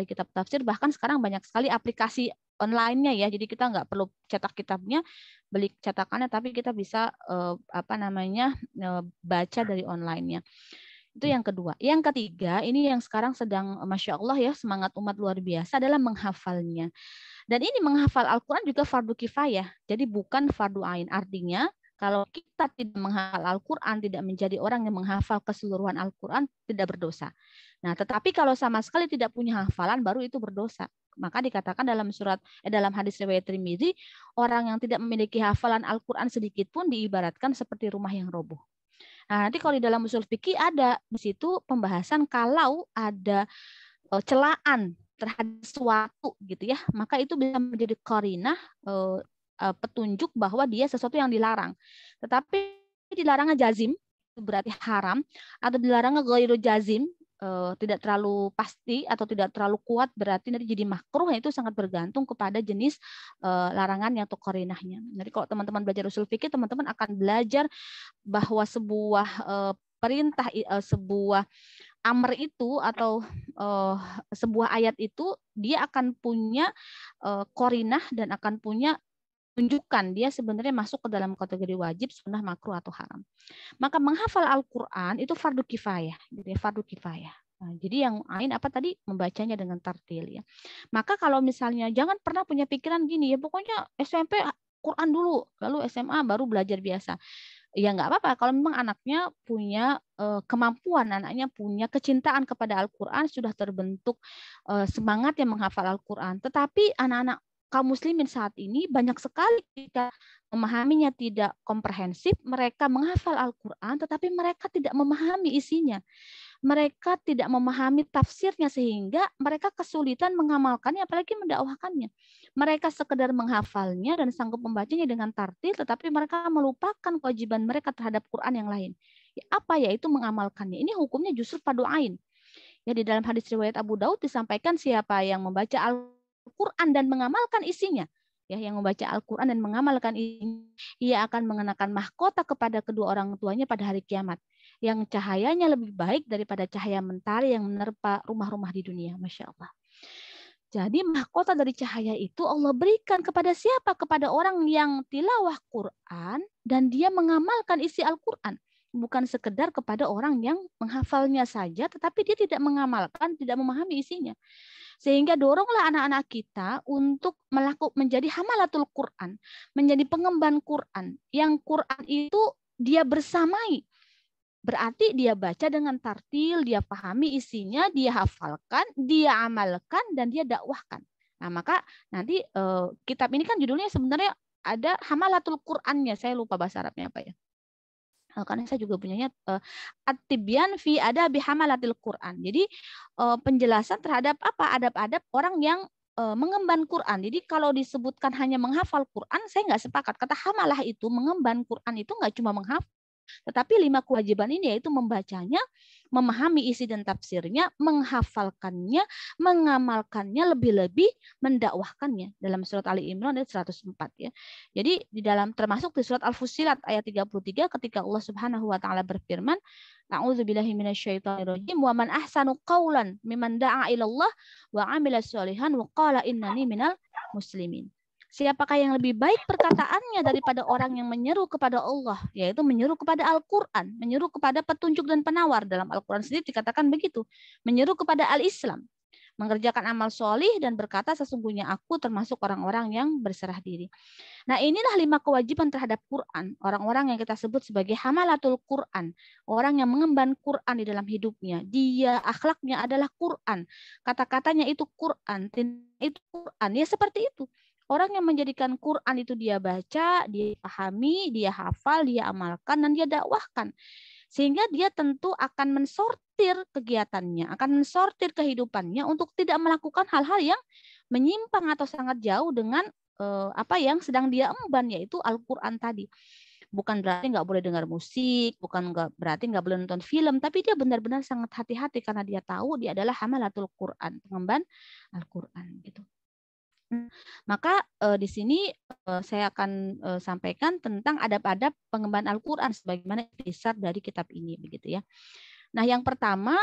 kitab tafsir, bahkan sekarang banyak sekali aplikasi online-nya ya, jadi kita nggak perlu cetak kitabnya, beli cetakannya, tapi kita bisa baca dari online-nya. Itu yang kedua. Yang ketiga, ini yang sekarang sedang Masya Allah ya, semangat umat luar biasa adalah menghafalnya. Dan ini menghafal Al-Quran juga fardu kifayah, jadi bukan fardu ain. Artinya kalau kita tidak menghafal Al-Quran, tidak menjadi orang yang menghafal keseluruhan Al-Quran, tidak berdosa. Nah, tetapi kalau sama sekali tidak punya hafalan, baru itu berdosa. Maka dikatakan dalam hadis riwayat Tirmidzi, orang yang tidak memiliki hafalan Al-Quran sedikit pun diibaratkan seperti rumah yang roboh. Nah, nanti kalau di dalam usul fikih ada di situ pembahasan kalau ada celaan terhadap sesuatu gitu ya, maka itu bisa menjadi qarinah, petunjuk bahwa dia sesuatu yang dilarang. Tetapi dilarangnya jazim itu berarti haram, atau dilarangnya ghairu jazim, tidak terlalu pasti atau tidak terlalu kuat berarti nanti jadi makruh. Itu sangat bergantung kepada jenis larangannya atau qarinahnya. Jadi kalau teman-teman belajar usul fikih, teman-teman akan belajar bahwa sebuah perintah, sebuah amr itu atau sebuah ayat itu dia akan punya qarinah dan akan punya tunjukkan dia sebenarnya masuk ke dalam kategori wajib, sunnah, makruh atau haram. Maka menghafal Al-Quran itu fardu kifayah, gitu ya, fardu kifayah. Nah, jadi yang lain apa tadi membacanya dengan tartil ya. Maka kalau misalnya jangan pernah punya pikiran gini ya, pokoknya SMP Quran dulu, lalu SMA baru belajar biasa. Ya nggak apa-apa kalau memang anaknya punya kemampuan, anaknya punya kecintaan kepada Al-Quran, sudah terbentuk semangat yang menghafal Al-Quran. Tetapi anak-anak kaum muslimin saat ini banyak sekali ketika memahaminya tidak komprehensif, mereka menghafal Al-Quran tetapi mereka tidak memahami isinya. Mereka tidak memahami tafsirnya sehingga mereka kesulitan mengamalkannya apalagi mendakwahkannya. Mereka sekedar menghafalnya dan sanggup membacanya dengan tartil tetapi mereka melupakan kewajiban mereka terhadap Quran yang lain. Ya, apa yaitu mengamalkannya. Ini hukumnya justru fardu ain. Ya, di dalam hadis riwayat Abu Daud disampaikan siapa yang membaca Al-Quran dan mengamalkan isinya, ya, yang membaca Al-Quran dan mengamalkan isinya, ia akan mengenakan mahkota kepada kedua orang tuanya pada hari kiamat, yang cahayanya lebih baik daripada cahaya mentari yang menerpa rumah-rumah di dunia. Masya Allah. Jadi mahkota dari cahaya itu Allah berikan kepada siapa? Kepada orang yang tilawah Quran dan dia mengamalkan isi Al-Quran. Bukan sekedar kepada orang yang menghafalnya saja, tetapi dia tidak mengamalkan, tidak memahami isinya. Sehingga doronglah anak-anak kita untuk menjadi hamalatul Quran, menjadi pengemban Quran. Yang Quran itu dia bersamai. Berarti dia baca dengan tartil, dia pahami isinya, dia hafalkan, dia amalkan, dan dia dakwahkan. Nah, maka nanti kitab ini kan judulnya sebenarnya ada hamalatul Qurannya. Saya lupa bahasa Arabnya apa ya. Karena saya juga punyanya At-Tibyan fi Adabi Hamalatil Quran. Jadi penjelasan terhadap apa adab-adab orang yang mengemban Quran. Jadi kalau disebutkan hanya menghafal Quran, saya nggak sepakat. Kata hamalah itu mengemban Quran itu nggak cuma menghafal, tetapi 5 kewajiban ini yaitu membacanya, memahami isi dan tafsirnya, menghafalkannya, mengamalkannya, lebih-lebih mendakwahkannya. Dalam surat Ali Imran ayat 104 ya. Jadi di dalam termasuk di surat Al-Fussilat ayat 33 ketika Allah Subhanahu wa taala berfirman, A'udzubillahi minasyaitonirrajim wa man ahsanu qaulan mimman da'a ilallah wa 'amila sholihan wa qala innani minal muslimin. Siapakah yang lebih baik perkataannya daripada orang yang menyeru kepada Allah, yaitu menyeru kepada Al-Quran, menyeru kepada petunjuk dan penawar. Dalam Al-Quran sendiri dikatakan begitu, menyeru kepada Al-Islam, mengerjakan amal solih dan berkata sesungguhnya aku termasuk orang-orang yang berserah diri. Nah, inilah 5 kewajiban terhadap Quran. Orang-orang yang kita sebut sebagai hamalatul Quran, orang yang mengemban Quran di dalam hidupnya. Dia akhlaknya adalah Quran, kata-katanya itu Quran, itu Quran. Ya seperti itu. Orang yang menjadikan Quran itu dia baca, dia pahami, dia hafal, dia amalkan, dan dia dakwahkan. Sehingga dia tentu akan mensortir kegiatannya, akan mensortir kehidupannya untuk tidak melakukan hal-hal yang menyimpang atau sangat jauh dengan apa yang sedang dia emban, yaitu Al-Quran tadi. Bukan berarti nggak boleh dengar musik, bukan berarti nggak boleh nonton film, tapi dia benar-benar sangat hati-hati karena dia tahu dia adalah hamalatul Quran, pengemban Al-Quran gitu. Maka di sini saya akan sampaikan tentang adab-adab pengemban Al-Quran sebagaimana dasar dari kitab ini, begitu ya. Nah, yang pertama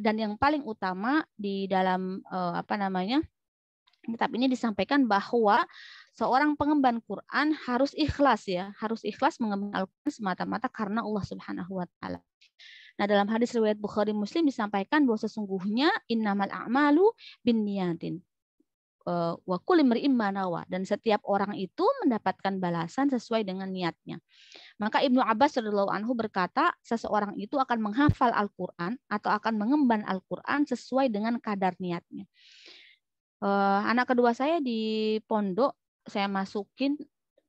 dan yang paling utama di dalam kitab ini disampaikan bahwa seorang pengemban Quran harus ikhlas ya, harus ikhlas mengemban Al-Quran semata-mata karena Allah Subhanahu wa taala. Nah, dalam hadis riwayat Bukhari Muslim disampaikan bahwa sesungguhnya innamal a'malu binniyatin wa kulli imri'in ma nawa, dan setiap orang itu mendapatkan balasan sesuai dengan niatnya. Maka Ibnu Abbas radhiyallahu anhu berkata, seseorang itu akan menghafal Al-Qur'an atau akan mengemban Al-Qur'an sesuai dengan kadar niatnya. Anak kedua saya di pondok saya masukin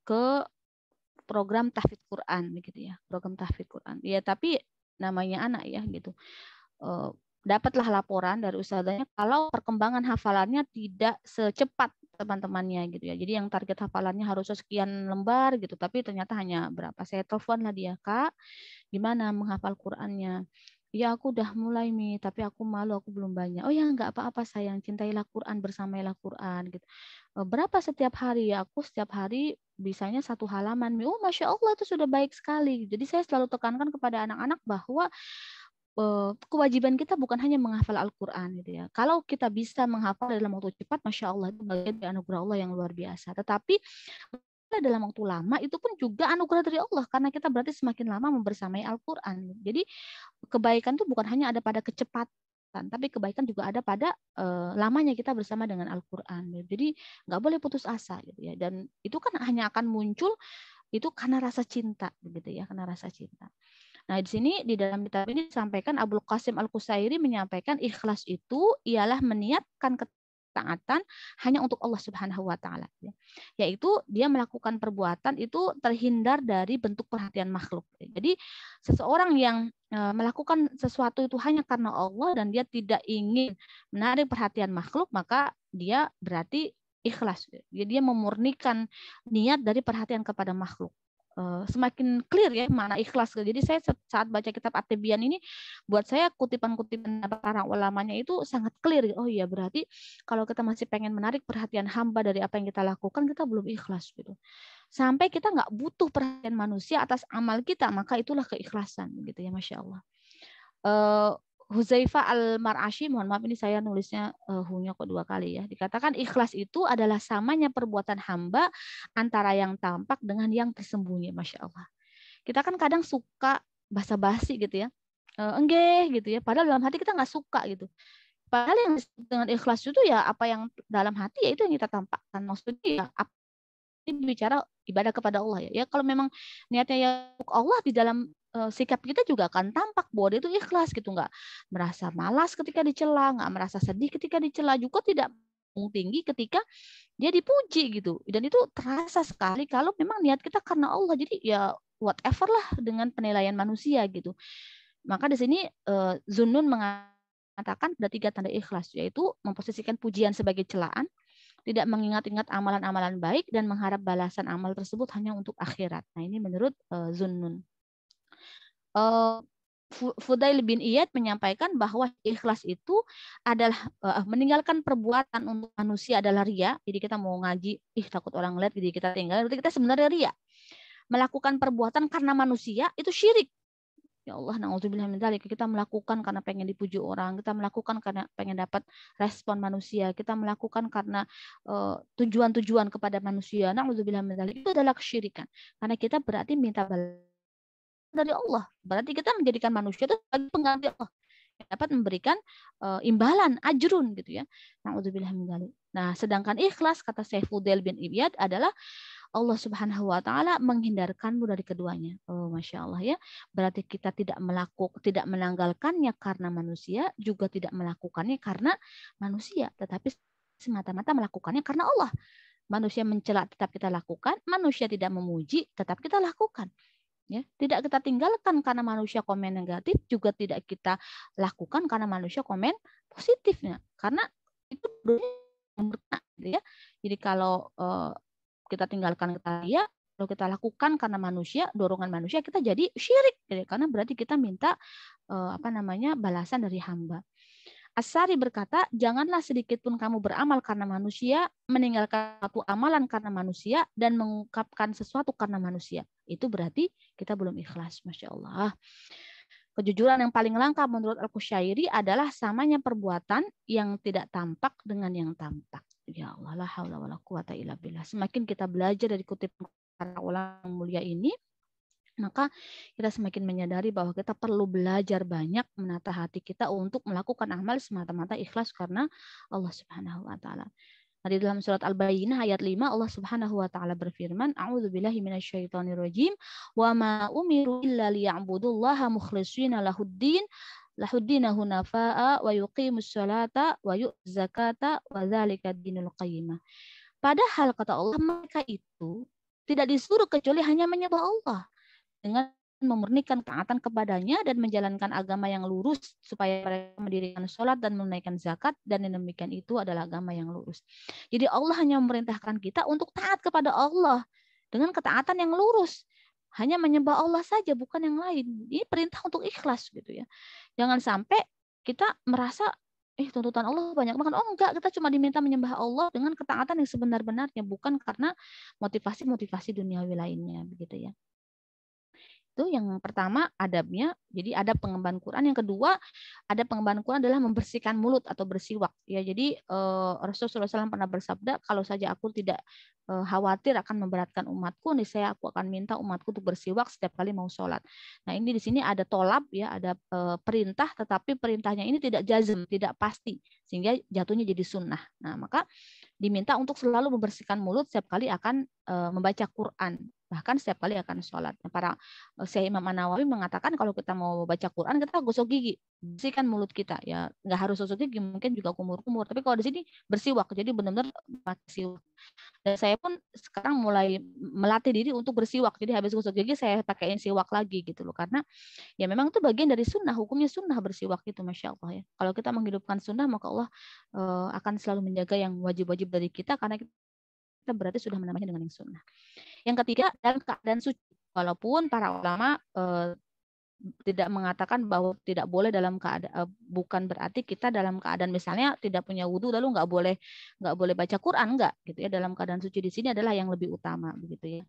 ke program tahfidz Quran gitu ya, program tahfidz Quran. Ya, tapi namanya anak ya gitu. Dapatlah laporan dari ustazanya kalau perkembangan hafalannya tidak secepat teman-temannya gitu ya. Jadi yang target hafalannya harus sekian lembar gitu, tapi ternyata hanya berapa. Saya telepon lah dia, Kak, gimana menghafal Qurannya? Ya aku udah mulai Mi, tapi aku malu, aku belum banyak. Oh ya nggak apa-apa sayang, cintailah Quran, bersamailah Quran gitu. Berapa setiap hari ya? Aku setiap hari bisanya 1 halaman Mi. Oh Masya Allah, itu sudah baik sekali. Jadi saya selalu tekankan kepada anak-anak bahwa kewajiban kita bukan hanya menghafal Al-Quran gitu ya. Kalau kita bisa menghafal dalam waktu cepat, Masya Allah, itu bagian dari anugerah Allah yang luar biasa. Tetapi dalam waktu lama itu pun juga anugerah dari Allah, karena kita berarti semakin lama membersamai Al-Quran. Jadi kebaikan itu bukan hanya ada pada kecepatan, tapi kebaikan juga ada pada lamanya kita bersama dengan Al-Quran. Jadi nggak boleh putus asa gitu ya. Dan itu kan hanya akan muncul itu karena rasa cinta begitu ya, karena rasa cinta. Nah, di sini di dalam kitab ini disampaikan Abul Qasim Al-Qusairi menyampaikan ikhlas itu ialah meniatkan ketaatan hanya untuk Allah Subhanahu wa taala, yaitu dia melakukan perbuatan itu terhindar dari bentuk perhatian makhluk. Jadi seseorang yang melakukan sesuatu itu hanya karena Allah dan dia tidak ingin menarik perhatian makhluk, maka dia berarti ikhlas. Dia memurnikan niat dari perhatian kepada makhluk. Semakin clear ya mana ikhlas. Jadi saya saat baca kitab At-Tibyan ini, buat saya kutipan-kutipan para ulamanya itu sangat clear. Oh iya, berarti kalau kita masih pengen menarik perhatian hamba dari apa yang kita lakukan, kita belum ikhlas gitu. Sampai kita nggak butuh perhatian manusia atas amal kita, maka itulah keikhlasan gitu ya, Masya Allah. Huzaifah Al-Mar'ashi, mohon maaf ini saya nulisnya hu-nya kok 2 kali ya. Dikatakan ikhlas itu adalah samanya perbuatan hamba antara yang tampak dengan yang tersembunyi, Masya Allah. Kita kan kadang suka basa-basi gitu ya. Enggak gitu ya, padahal dalam hati kita nggak suka gitu. Padahal yang dengan ikhlas itu ya apa yang dalam hati ya itu yang kita tampakkan. Maksudnya ya ini bicara ibadah kepada Allah ya. Ya kalau memang niatnya ya Allah, di dalam sikap kita juga akan tampak bahwa dia itu ikhlas gitu, nggak merasa malas ketika dicela, nggak merasa sedih ketika dicela, juga tidak tinggi ketika dia dipuji gitu. Dan itu terasa sekali kalau memang niat kita karena Allah. Jadi ya whatever lah dengan penilaian manusia gitu. Maka di sini Zunnun mengatakan ada 3 tanda ikhlas, yaitu memposisikan pujian sebagai celaan, tidak mengingat-ingat amalan-amalan baik, dan mengharap balasan amal tersebut hanya untuk akhirat. Nah ini menurut Zunnun. Fudail bin Iyad menyampaikan bahwa ikhlas itu adalah meninggalkan perbuatan untuk manusia adalah ria. Jadi kita mau ngaji, takut orang lihat, jadi kita tinggal. Berarti kita sebenarnya ria. Melakukan perbuatan karena manusia itu syirik. Ya Allah, na'udzubillah min dzalik. Kita melakukan karena pengen dipuji orang, kita melakukan karena pengen dapat respon manusia, kita melakukan karena tujuan-tujuan kepada manusia. Na'udzubillah min dzalik. Itu adalah kesyirikan. Karena kita berarti minta balas dari Allah. Berarti kita menjadikan manusia itu sebagai pengganti Allah yang dapat memberikan imbalan, ajrun gitu ya. Na'udzubillah min dzalik. Nah, sedangkan ikhlas kata Syekh Fudail bin Iyad adalah Allah Subhanahu wa taala menghindarkanmu dari keduanya. Oh, Masya Allah ya. Berarti kita tidak menanggalkannya karena manusia, juga tidak melakukannya karena manusia, tetapi semata-mata melakukannya karena Allah. Manusia mencela tetap kita lakukan, manusia tidak memuji tetap kita lakukan. Ya, tidak kita tinggalkan karena manusia komen negatif, juga tidak kita lakukan karena manusia komen positifnya. Karena itu ya. Jadi kalau kita tinggalkan dia, kalau kita lakukan karena manusia, dorongan manusia, kita jadi syirik, gitu. Karena berarti kita minta balasan dari hamba. As-Sari berkata, janganlah sedikit pun kamu beramal karena manusia, meninggalkan satu amalan karena manusia, dan mengungkapkan sesuatu karena manusia. Itu berarti kita belum ikhlas, Masya Allah. Kejujuran yang paling langka menurut Al-Qushairi adalah samanya perbuatan yang tidak tampak dengan yang tampak. Ya Allah, la haula wala quwata illa billah. Semakin kita belajar dari kutipan para ulama yang mulia ini, maka kita semakin menyadari bahwa kita perlu belajar banyak menata hati kita untuk melakukan amal semata-mata ikhlas karena Allah Subhanahu wa taala. Nah, di dalam surat Al-Bayyinah ayat 5 Allah Subhanahu wa taala berfirman, A'udzubillahi minasyaitonirrajim, wa ma umiru illa liya'budullaha mukhlishina lahuddin hunafa'a wa yuqimus salata wa yu'tuz zakata wa dzalika dinul qayyimah. Padahal kata Allah, mereka itu tidak disuruh kecuali hanya menyembah Allah dengan memurnikan taatan kepadanya dan menjalankan agama yang lurus supaya mereka mendirikan sholat dan menunaikan zakat, dan yang demikian itu adalah agama yang lurus. Jadi Allah hanya memerintahkan kita untuk taat kepada Allah dengan ketaatan yang lurus. Hanya menyembah Allah saja, bukan yang lain. Ini perintah untuk ikhlas gitu ya. Jangan sampai kita merasa tuntutan Allah banyak banget. Oh enggak, kita cuma diminta menyembah Allah dengan ketaatan yang sebenar-benarnya, bukan karena motivasi-motivasi duniawi lainnya begitu ya. Itu yang pertama adabnya. Jadi adab pengemban Quran. Yang kedua, adab pengemban Quran adalah membersihkan mulut atau bersiwak. Ya, jadi Rasulullah SAW pernah bersabda, kalau saja aku tidak khawatir akan memberatkan umatku, niscaya aku akan minta umatku untuk bersiwak setiap kali mau sholat. Nah, ini di sini ada tolab ya, ada perintah, tetapi perintahnya ini tidak jazm, tidak pasti, sehingga jatuhnya jadi sunnah. Nah, maka diminta untuk selalu membersihkan mulut setiap kali akan membaca Quran, bahkan setiap kali akan sholat. Para Syekh Imam An-Nawawi mengatakan kalau kita mau baca Quran kita gosok gigi, bersihkan mulut kita. Ya nggak harus gosok gigi, mungkin juga kumur-kumur. Tapi kalau di sini bersiwak, jadi benar-benar bersiwak. Dan saya pun sekarang mulai melatih diri untuk bersiwak. Jadi habis gosok gigi saya pakaiin siwak lagi gitu loh. Karena ya memang itu bagian dari sunnah, hukumnya sunnah bersiwak itu, Masya Allah ya. Kalau kita menghidupkan sunnah, maka Allah akan selalu menjaga yang wajib-wajib dari kita, karena kita berarti sudah menambahnya dengan yang sunnah. Yang ketiga, dalam keadaan suci. Walaupun para ulama tidak mengatakan bahwa tidak boleh dalam keadaan, bukan berarti kita dalam keadaan misalnya tidak punya wudhu lalu nggak boleh baca Quran, enggak gitu ya. Dalam keadaan suci di sini adalah yang lebih utama begitu ya.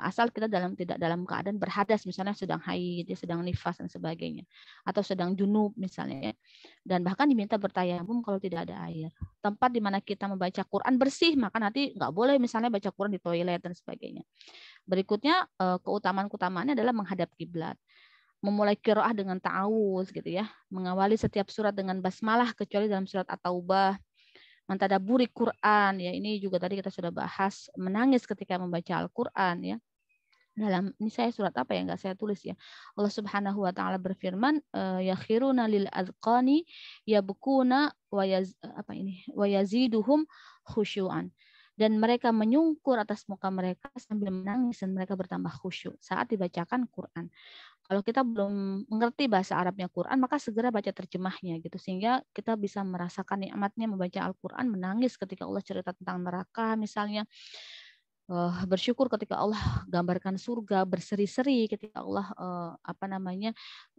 Asal kita tidak dalam keadaan berhadas, misalnya sedang haid, sedang nifas dan sebagainya, atau sedang junub misalnya ya. Dan bahkan diminta bertayamum kalau tidak ada air. Tempat di mana kita membaca Quran bersih, maka nanti nggak boleh misalnya baca Quran di toilet dan sebagainya. Berikutnya keutamaannya adalah menghadap kiblat. Memulai qiraah dengan ta'awuz gitu ya. Mengawali setiap surat dengan basmalah kecuali dalam surat At-Taubah. Mentadaburi Quran ya, ini juga tadi kita sudah bahas, menangis ketika membaca Al-Qur'an ya. Ini saya surat apa ya, enggak saya tulis ya. Allah Subhanahu wa taala berfirman, yakhiruna lil azqani yabkuna wa yaziduhum khusyu'an. Dan mereka menyungkur atas muka mereka sambil menangis dan mereka bertambah khusyuk saat dibacakan Quran. Kalau kita belum mengerti bahasa Arabnya Quran, maka segera baca terjemahnya gitu, sehingga kita bisa merasakan nikmatnya membaca Al-Quran, menangis ketika Allah cerita tentang neraka misalnya, bersyukur ketika Allah gambarkan surga, berseri-seri ketika Allah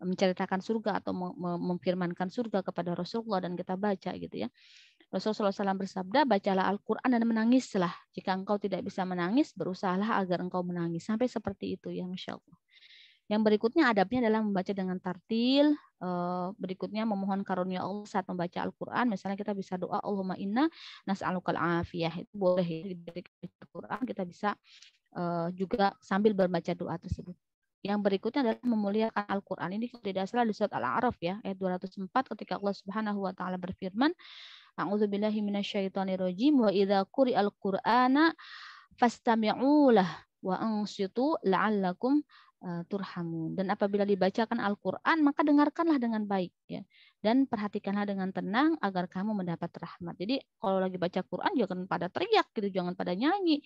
menceritakan surga atau memfirmankan surga kepada Rasulullah dan kita baca gitu ya. Rasulullah SAW bersabda, bacalah Al-Quran dan menangislah. Jika engkau tidak bisa menangis, berusahalah agar engkau menangis. Sampai seperti itu ya, Masya Allah. Yang berikutnya adabnya adalah membaca dengan tartil. Berikutnya memohon karunia Allah saat membaca Al-Quran. Misalnya kita bisa doa Allahumma inna nas'alukal afiyah. Itu boleh ya. Dari Al-Quran kita bisa juga sambil berbaca doa tersebut. Yang berikutnya adalah memuliakan Al-Quran. Ini kalau tidak salah di surat Al-A'raf ya, ayat 204 ketika Allah Subhanahu wa taala berfirman, A'udzubillahi minasyaitonirrajim wa idza quri'al Qur'ana fastami'u lah wa ansitu la'allakum turhamun. Dan apabila dibacakan Al-Quran, maka dengarkanlah dengan baik ya. Dan perhatikanlah dengan tenang agar kamu mendapat rahmat. Jadi kalau lagi baca Quran jangan pada teriak gitu, jangan pada nyanyi.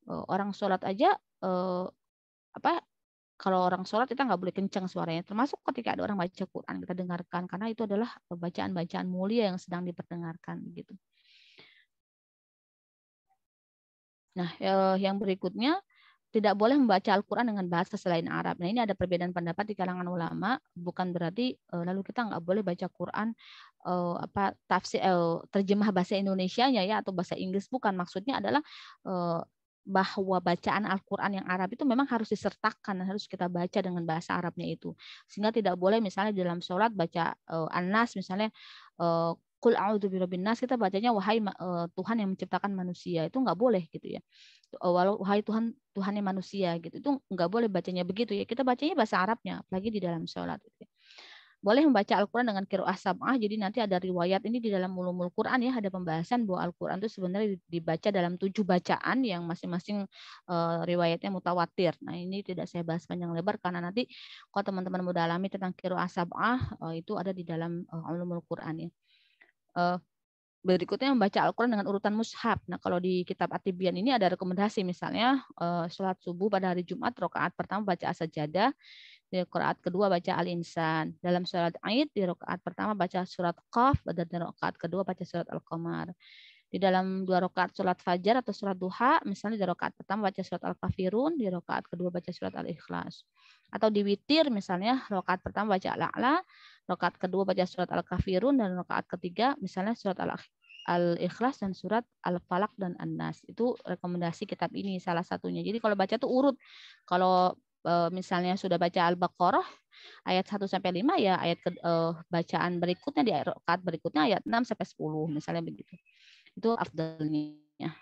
Orang sholat aja kalau orang sholat kita nggak boleh kencang suaranya. Termasuk ketika ada orang baca Quran kita dengarkan karena itu adalah bacaan-bacaan mulia yang sedang diperdengarkan gitu. Nah, yang berikutnya tidak boleh membaca Al-Quran dengan bahasa selain Arab. Nah, ini ada perbedaan pendapat di kalangan ulama. Bukan berarti lalu kita nggak boleh baca Quran tafsir terjemah bahasa Indonesianya ya atau bahasa Inggris. Bukan, maksudnya adalah bahwa bacaan Al-Quran yang Arab itu memang harus disertakan, harus kita baca dengan bahasa Arabnya itu. Sehingga tidak boleh misalnya di dalam sholat baca An-Nas misalnya Qul a'udzu birabbin nas, kita bacanya wahai Tuhan yang menciptakan manusia, itu nggak boleh gitu ya. Walau wahai Tuhannya manusia gitu, itu nggak boleh bacanya begitu ya. Kita bacanya bahasa Arabnya, apalagi di dalam sholat. Gitu ya. Boleh membaca Al-Quran dengan qiraah sab'ah, jadi nanti ada riwayat ini di dalam Ulumul Quran ya, ada pembahasan bahwa Al-Quran itu sebenarnya dibaca dalam 7 bacaan yang masing-masing riwayatnya mutawatir. Nah ini tidak saya bahas panjang lebar karena nanti kalau teman-teman mau dalami tentang qiraah sab'ah itu ada di dalam Ulumul Quran ya. Berikutnya membaca Al-Quran dengan urutan mushaf. Nah, kalau di kitab At-Tibyan ini ada rekomendasi misalnya sholat subuh pada hari Jumat, rakaat pertama baca As-Sajdah, di rakaat kedua baca Al-Insan. Dalam sholat Aid, di rakaat pertama baca surat Qaf, dan di rakaat kedua baca surat Al-Qamar. Di dalam 2 rakaat sholat fajar atau sholat duha, misalnya di rakaat pertama baca surat Al-Kafirun, di rakaat kedua baca surat Al-Ikhlas. Atau di witir misalnya rakaat pertama baca Al-A'la, rakaat kedua baca surat Al-Kafirun, dan rakaat ketiga misalnya surat Al-Ikhlas dan surat Al-Falaq dan An-Nas. Itu rekomendasi kitab ini salah satunya. Jadi kalau baca tuh urut. Kalau misalnya sudah baca Al-Baqarah ayat 1 sampai 5 ya ayat bacaan berikutnya di rakaat berikutnya ayat 6 sampai 10 misalnya begitu. Itu afdalnya.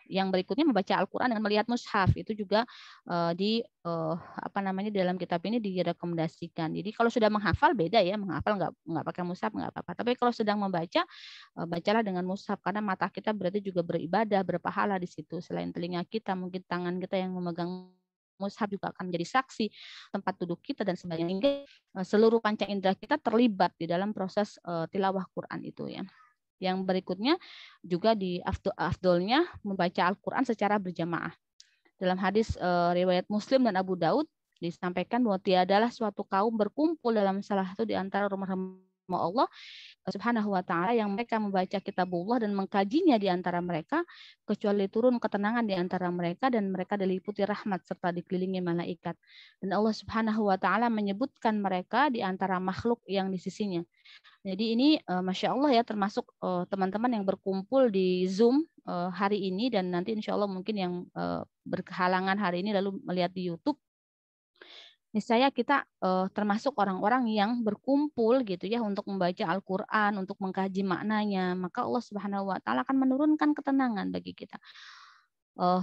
Yang berikutnya membaca Al-Quran dengan melihat mushaf itu juga dalam kitab ini direkomendasikan. Jadi kalau sudah menghafal beda ya, menghafal nggak pakai mushaf nggak apa-apa. Tapi kalau sedang membaca bacalah dengan mushaf karena mata kita berarti juga beribadah, berpahala di situ. Selain telinga kita, mungkin tangan kita yang memegang mushaf juga akan menjadi saksi tempat duduk kita dan sebagainya. Seluruh panca indera kita terlibat di dalam proses tilawah Quran itu ya. Yang berikutnya juga di afdolnya membaca Al-Quran secara berjamaah. Dalam hadis riwayat Muslim dan Abu Daud disampaikan bahwa tiadalah suatu kaum berkumpul dalam salah satu di antara rumah-rumah Allah Subhanahu wa taala yang mereka membaca kitabullah dan mengkajinya di antara mereka kecuali turun ketenangan di antara mereka dan mereka diliputi rahmat serta dikelilingi malaikat. Dan Allah Subhanahu wa taala menyebutkan mereka di antara makhluk yang di sisinya. Jadi ini Masya Allah ya termasuk teman-teman yang berkumpul di Zoom hari ini dan nanti insya Allah mungkin yang berkehalangan hari ini lalu melihat di YouTube. Niscaya kita termasuk orang-orang yang berkumpul gitu ya untuk membaca Al-Quran, untuk mengkaji maknanya. Maka Allah Subhanahu Wa Taala akan menurunkan ketenangan bagi kita.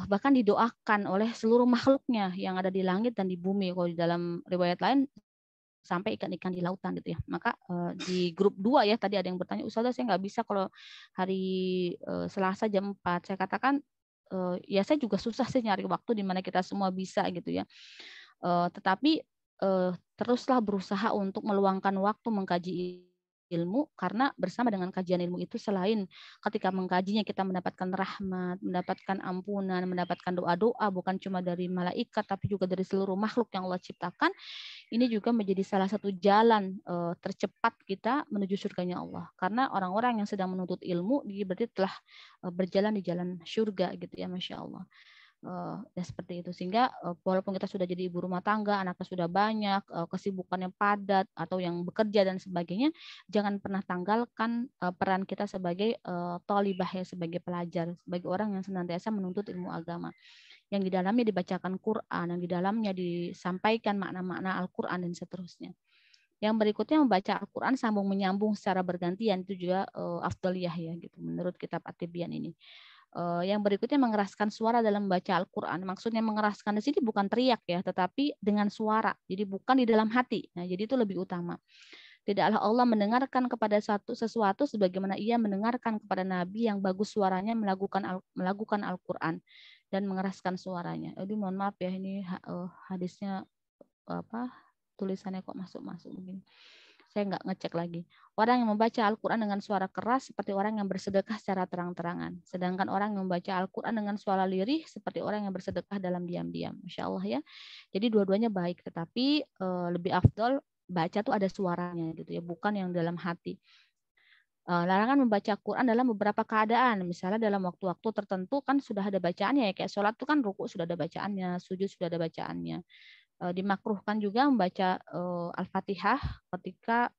Bahkan didoakan oleh seluruh makhluknya yang ada di langit dan di bumi. Kalau di dalam riwayat lain sampai ikan-ikan di lautan gitu ya. Maka di grup 2 ya tadi ada yang bertanya, Ustazah saya nggak bisa kalau hari Selasa jam 4. Saya katakan ya saya juga susah sih nyari waktu di mana kita semua bisa gitu ya. Tetapi teruslah berusaha untuk meluangkan waktu mengkaji ilmu karena bersama dengan kajian ilmu itu selain ketika mengkajinya kita mendapatkan rahmat, mendapatkan ampunan, mendapatkan doa-doa bukan cuma dari malaikat tapi juga dari seluruh makhluk yang Allah ciptakan. Ini juga menjadi salah satu jalan tercepat kita menuju surganya Allah. Karena orang-orang yang sedang menuntut ilmu dia berarti telah berjalan di jalan surga gitu ya, Masya Allah. Ya seperti itu sehingga walaupun kita sudah jadi ibu rumah tangga, anaknya sudah banyak, kesibukannya padat atau yang bekerja dan sebagainya, jangan pernah tanggalkan peran kita sebagai thalibah ya, sebagai pelajar, sebagai orang yang senantiasa menuntut ilmu agama. yang di dalamnya dibacakan Quran, yang di dalamnya disampaikan makna-makna Al-Quran dan seterusnya. Yang berikutnya membaca Al-Quran sambung menyambung secara bergantian, itu juga afdaliyah ya gitu menurut kitab At-Tibyan ini. Yang berikutnya mengeraskan suara dalam membaca Al-Quran. Maksudnya mengeraskan di sini bukan teriak ya, tetapi dengan suara. Jadi bukan di dalam hati. Nah, jadi itu lebih utama. Tidaklah Allah mendengarkan kepada sesuatu sebagaimana ia mendengarkan kepada Nabi yang bagus suaranya melakukan Al-Quran dan mengeraskan suaranya. Aduh, mohon maaf ya, ini hadisnya tulisannya kok masuk-masuk begini. Saya nggak ngecek lagi. Orang yang membaca Al-Quran dengan suara keras seperti orang yang bersedekah secara terang-terangan. Sedangkan orang yang membaca Al-Quran dengan suara lirih seperti orang yang bersedekah dalam diam-diam. Masya Allah ya. Jadi dua-duanya baik, tetapi lebih afdol baca tuh ada suaranya gitu ya, bukan yang dalam hati. Larangan membaca Quran dalam beberapa keadaan. Misalnya dalam waktu-waktu tertentu kan sudah ada bacaannya ya, kayak sholat tuh kan ruku sudah ada bacaannya, sujud sudah ada bacaannya. Dimakruhkan juga membaca Al-Fatihah ketika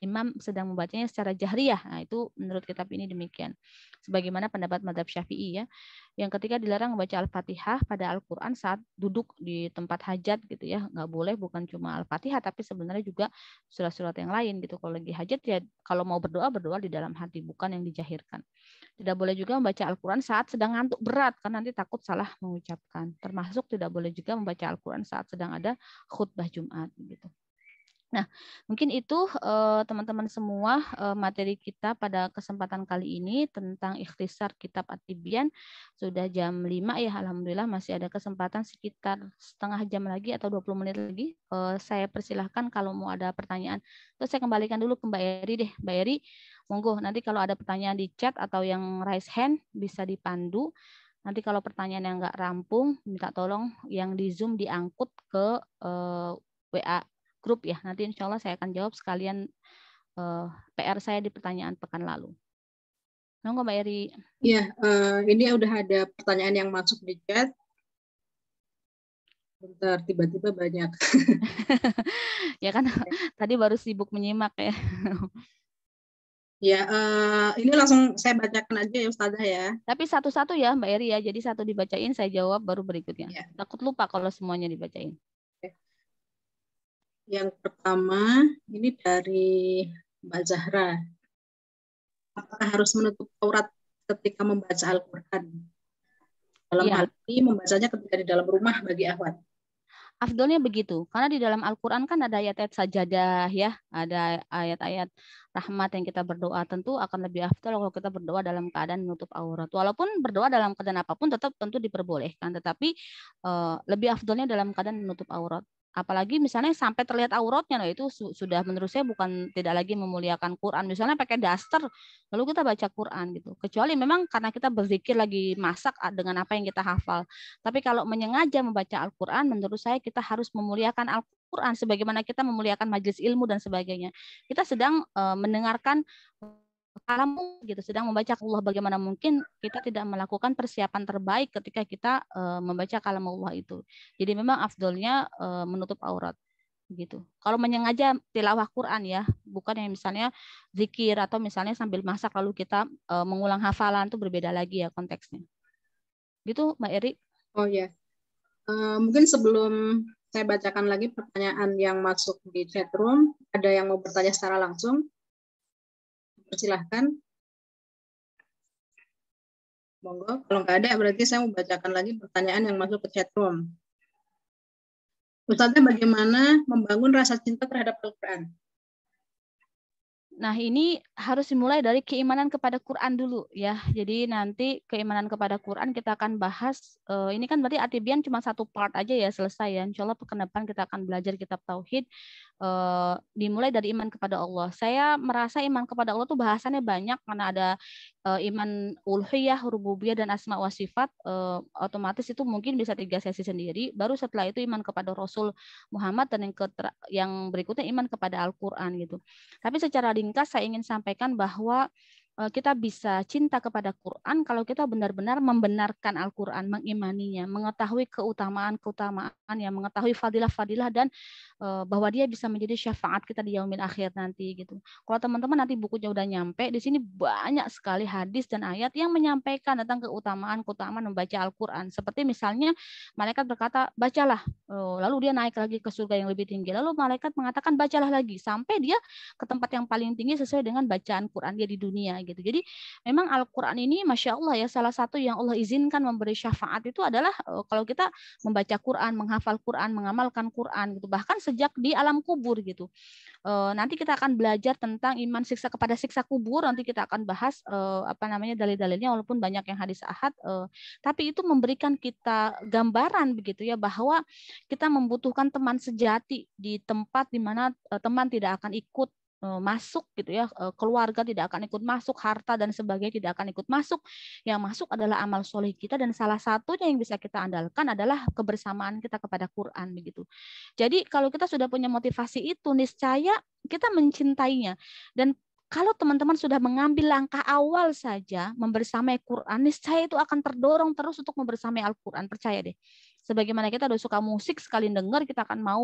imam sedang membacanya secara jahriyah. Nah, itu menurut kitab ini demikian. Sebagaimana pendapat mazhab Syafi'i ya. Yang ketiga dilarang membaca Al-Fatihah pada Al-Quran saat duduk di tempat hajat gitu ya. Nggak boleh, bukan cuma Al-Fatihah tapi sebenarnya juga surat-surat yang lain gitu. Kalau lagi hajat ya kalau mau berdoa di dalam hati, bukan yang dijahirkan. Tidak boleh juga membaca Al-Quran saat sedang ngantuk berat, karena nanti takut salah mengucapkan. Termasuk tidak boleh juga membaca Al-Quran saat sedang ada khutbah Jumat. Gitu. Nah, mungkin itu teman-teman semua materi kita pada kesempatan kali ini tentang ikhtisar kitab At-Tibyan. Sudah jam 5 ya, alhamdulillah masih ada kesempatan sekitar setengah jam lagi atau 20 menit lagi. Saya persilahkan kalau mau ada pertanyaan. Terus saya kembalikan dulu ke Mbak Eri deh. Mbak Eri, monggo nanti kalau ada pertanyaan di chat atau yang raise hand bisa dipandu. Nanti kalau pertanyaan yang nggak rampung, minta tolong yang di Zoom diangkut ke WA grup ya. Nanti insya Allah saya akan jawab sekalian PR saya di pertanyaan pekan lalu. Monggo Mbak Eri. Iya, ini udah ada pertanyaan yang masuk di chat. Bentar, tiba-tiba banyak. Ya kan, tadi baru sibuk menyimak ya. Ya, ini langsung saya bacakan aja ya Ustazah ya. Tapi satu-satu ya Mbak Eri ya. Jadi satu dibacain, saya jawab baru berikutnya. Ya. Takut lupa kalau semuanya dibacain. Yang pertama, ini dari Mbak Zahra. Apakah harus menutup aurat ketika membaca Al-Quran? Dalam hal ini membacanya ketika di dalam rumah bagi akhwat. Afdolnya begitu, karena di dalam Al-Quran kan ada ayat-ayat sajadah ya, ada ayat-ayat rahmat yang kita berdoa, tentu akan lebih afdol kalau kita berdoa dalam keadaan menutup aurat. Walaupun berdoa dalam keadaan apapun tetap tentu diperbolehkan, tetapi lebih afdolnya dalam keadaan menutup aurat. Apalagi misalnya sampai terlihat auratnya, nah itu sudah menurut saya bukan tidak lagi memuliakan Quran. Misalnya pakai daster, lalu kita baca Quran gitu. Kecuali memang karena kita berzikir lagi masak dengan apa yang kita hafal. Tapi kalau menyengaja membaca Al-Quran, menurut saya kita harus memuliakan Al-Quran sebagaimana kita memuliakan majelis ilmu dan sebagainya. Kita sedang mendengarkan kalammu gitu, sedang membaca Allah, bagaimana mungkin kita tidak melakukan persiapan terbaik ketika kita membaca kalam Allah itu. Jadi memang afdolnya menutup aurat gitu. Kalau menyengaja tilawah Quran ya, bukan yang misalnya zikir atau misalnya sambil masak lalu kita mengulang hafalan, itu berbeda lagi ya konteksnya. Gitu Mbak Eri. Oh ya, mungkin sebelum saya bacakan lagi pertanyaan yang masuk di chat room, ada yang mau bertanya secara langsung? Silahkan. Monggo, kalau nggak ada berarti saya mau bacakan lagi pertanyaan yang masuk ke chat room. Ustazah, bagaimana membangun rasa cinta terhadap Al-Quran? Nah, ini harus dimulai dari keimanan kepada Quran dulu ya. Jadi nanti keimanan kepada Quran kita akan bahas. Ini kan berarti At-Tibyan cuma satu part aja ya, selesai ya. Insya Allah pekan depan kita akan belajar kitab Tauhid. Dimulai dari iman kepada Allah. Saya merasa iman kepada Allah tuh bahasannya banyak, karena ada iman uluhiyah, rububiyah, dan asma wa sifat. Otomatis itu mungkin bisa 3 sesi sendiri. Baru setelah itu iman kepada Rasul Muhammad, dan yang berikutnya iman kepada Al-Quran gitu. Tapi secara ringkas saya ingin sampaikan bahwa kita bisa cinta kepada Quran kalau kita benar-benar membenarkan Al-Quran, mengimaninya, mengetahui keutamaan-keutamaan, yang mengetahui fadilah-fadilah, dan bahwa dia bisa menjadi syafaat kita di yaumil akhir nanti gitu. Kalau teman-teman nanti bukunya udah nyampe, di sini banyak sekali hadis dan ayat yang menyampaikan tentang keutamaan-keutamaan membaca Al-Quran. Seperti misalnya malaikat berkata, bacalah, lalu dia naik lagi ke surga yang lebih tinggi. Lalu malaikat mengatakan, bacalah lagi, sampai dia ke tempat yang paling tinggi sesuai dengan bacaan Quran dia di dunia gitu. Jadi memang Al-Quran ini Masya Allah ya, salah satu yang Allah izinkan memberi syafaat itu adalah kalau kita membaca Quran, menghafal Quran, mengamalkan Quran gitu. Bahkan sejak di alam kubur gitu. Nanti kita akan belajar tentang iman siksa kepada siksa kubur. Nanti kita akan bahas dalil-dalilnya, walaupun banyak yang hadis ahad, tapi itu memberikan kita gambaran begitu ya, bahwa kita membutuhkan teman sejati di tempat di mana teman tidak akan ikut masuk gitu ya, keluarga tidak akan ikut masuk, harta dan sebagainya tidak akan ikut masuk. Yang masuk adalah amal soleh kita, dan salah satunya yang bisa kita andalkan adalah kebersamaan kita kepada Quran begitu. Jadi kalau kita sudah punya motivasi itu, niscaya kita mencintainya. Dan kalau teman-teman sudah mengambil langkah awal saja membersamai Quran, niscaya itu akan terdorong terus untuk membersamai Al-Quran, percaya deh. Sebagaimana kita udah suka musik, sekali dengar kita akan mau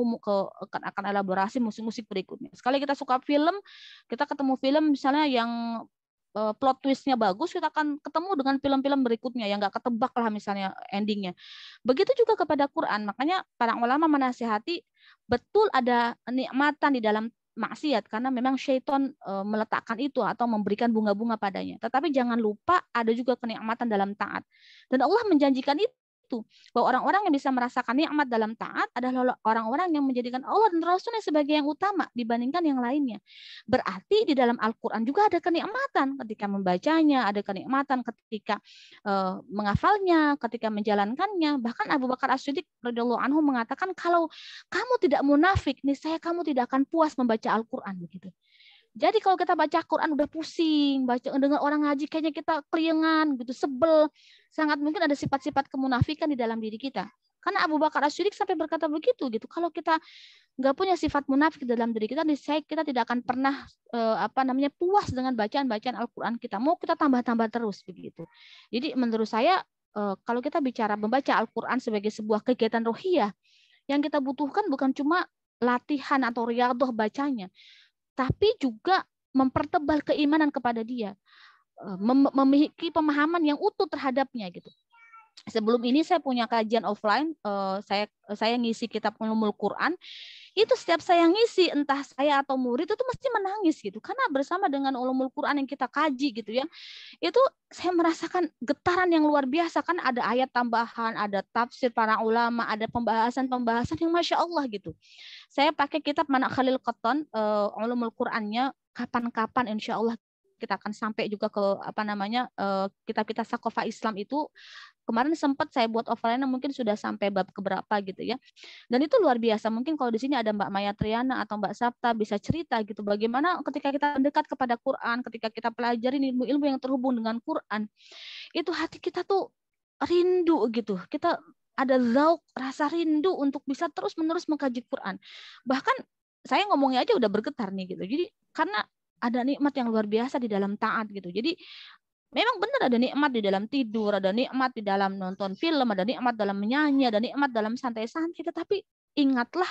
akan elaborasi musik-musik berikutnya. Sekali kita suka film, kita ketemu film misalnya yang plot twistnya bagus, kita akan ketemu dengan film-film berikutnya yang nggak ketebak lah misalnya endingnya. Begitu juga kepada Quran. Makanya para ulama menasihati, betul ada nikmatan di dalam maksiat karena memang syaitan meletakkan itu atau memberikan bunga-bunga padanya. Tetapi jangan lupa ada juga kenikmatan dalam taat. Dan Allah menjanjikan itu, bahwa orang-orang yang bisa merasakan nikmat dalam taat adalah orang-orang yang menjadikan Allah dan Rasulnya sebagai yang utama dibandingkan yang lainnya. Berarti di dalam Al-Quran juga ada kenikmatan ketika membacanya, ada kenikmatan ketika menghafalnya, ketika menjalankannya. Bahkan Abu Bakar As-Siddiq radhiyallahu anhu mengatakan, kalau kamu tidak munafik, niscaya kamu tidak akan puas membaca Al-Quran begitu. Jadi kalau kita baca Quran udah pusing, baca dengan orang ngaji kayaknya kita keliengan gitu, sebel. Sangat mungkin ada sifat-sifat kemunafikan di dalam diri kita. Karena Abu Bakar As-Siddiq sampai berkata begitu gitu. Kalau kita nggak punya sifat munafik di dalam diri kita, niscaya kita tidak akan pernah puas dengan bacaan-bacaan Al-Quran kita. Mau kita tambah-tambah terus begitu. Jadi menurut saya kalau kita bicara membaca Al-Quran sebagai sebuah kegiatan rohiyah, yang kita butuhkan bukan cuma latihan atau riyadhah bacanya, tapi juga mempertebal keimanan kepada dia, memiliki pemahaman yang utuh terhadapnya gitu. Sebelum ini saya punya kajian offline, saya ngisi kitab Ulumul Quran. Itu setiap saya ngisi, entah saya atau murid itu mesti menangis gitu, karena bersama dengan Ulumul Quran yang kita kaji gitu ya, itu saya merasakan getaran yang luar biasa. Kan ada ayat tambahan, ada tafsir para ulama, ada pembahasan-pembahasan yang Masya Allah gitu. Saya pakai kitab Manak Khalil Qattan, Ulumul Qurannya, kapan-kapan insya Allah kita akan sampai juga ke kitab-kitab Sakofa Islam itu. Kemarin sempat saya buat offline, mungkin sudah sampai bab keberapa gitu ya. Dan itu luar biasa. Mungkin kalau di sini ada Mbak Maya Triana atau Mbak Sabta bisa cerita gitu, bagaimana ketika kita mendekat kepada Quran, ketika kita pelajari ilmu-ilmu yang terhubung dengan Quran, itu hati kita tuh rindu gitu. Kita ada zauk, rasa rindu untuk bisa terus-menerus mengkaji Quran. Bahkan saya ngomongnya aja udah bergetar nih gitu. Jadi karena ada nikmat yang luar biasa di dalam taat gitu. Jadi memang benar ada nikmat di dalam tidur, ada nikmat di dalam nonton film, ada nikmat dalam menyanyi, ada nikmat dalam santai-santai. Tetapi ingatlah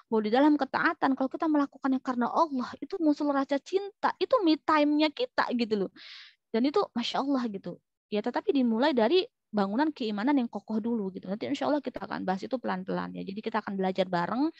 bahwa di dalam ketaatan, kalau kita melakukannya karena Allah, itu muncul rasa cinta, itu me time-nya kita gitu loh. Dan itu Masya Allah gitu. Ya tetapi dimulai dari bangunan keimanan yang kokoh dulu gitu. Nanti insya Allah kita akan bahas itu pelan-pelan ya. Jadi kita akan belajar bareng.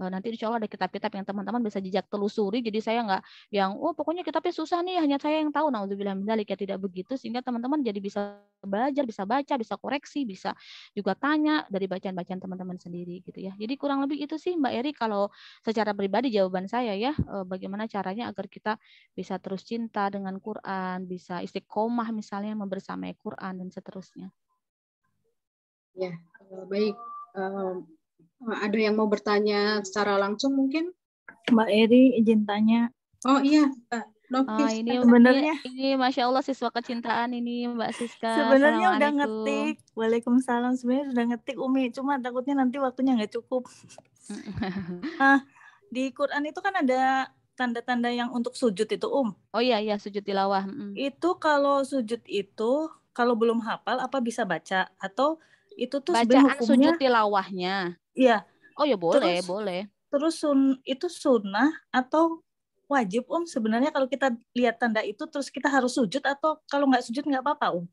Nanti insya Allah ada kitab-kitab yang teman-teman bisa jejak telusuri. Jadi saya nggak yang pokoknya kitabnya susah nih, hanya saya yang tahu. Nauzubillah min dzalik, ya tidak begitu. Sehingga teman-teman jadi bisa belajar, bisa baca, bisa koreksi, bisa juga tanya dari bacaan-bacaan teman-teman sendiri gitu ya. Jadi kurang lebih itu sih Mbak Eri kalau secara pribadi jawaban saya ya, bagaimana caranya agar kita bisa terus cinta dengan Quran, bisa istiqomah misalnya membersamai Quran dan seterusnya. Ya, baik. Ada yang mau bertanya secara langsung mungkin? Mbak Eri izin tanya. Oh iya, Mbak Nofis. Ini sebenarnya ini Masya Allah siswa kecintaan ini Mbak Siska. Sebenarnya udah ngetik. Waalaikumsalam. Sebenarnya udah ngetik Umi, cuma takutnya nanti waktunya nggak cukup. Di Quran itu kan ada tanda-tanda yang untuk sujud itu, Oh iya, sujud tilawah. Itu kalau sujud itu, kalau belum hafal apa bisa baca? Atau itu tuh sebenarnya Bacaan hukumnya? sujud tilawahnya. Iya. Oh ya boleh, Terus, boleh. Terus itu sunnah atau wajib, sebenarnya kalau kita lihat tanda itu terus kita harus sujud, atau kalau nggak sujud nggak apa-apa,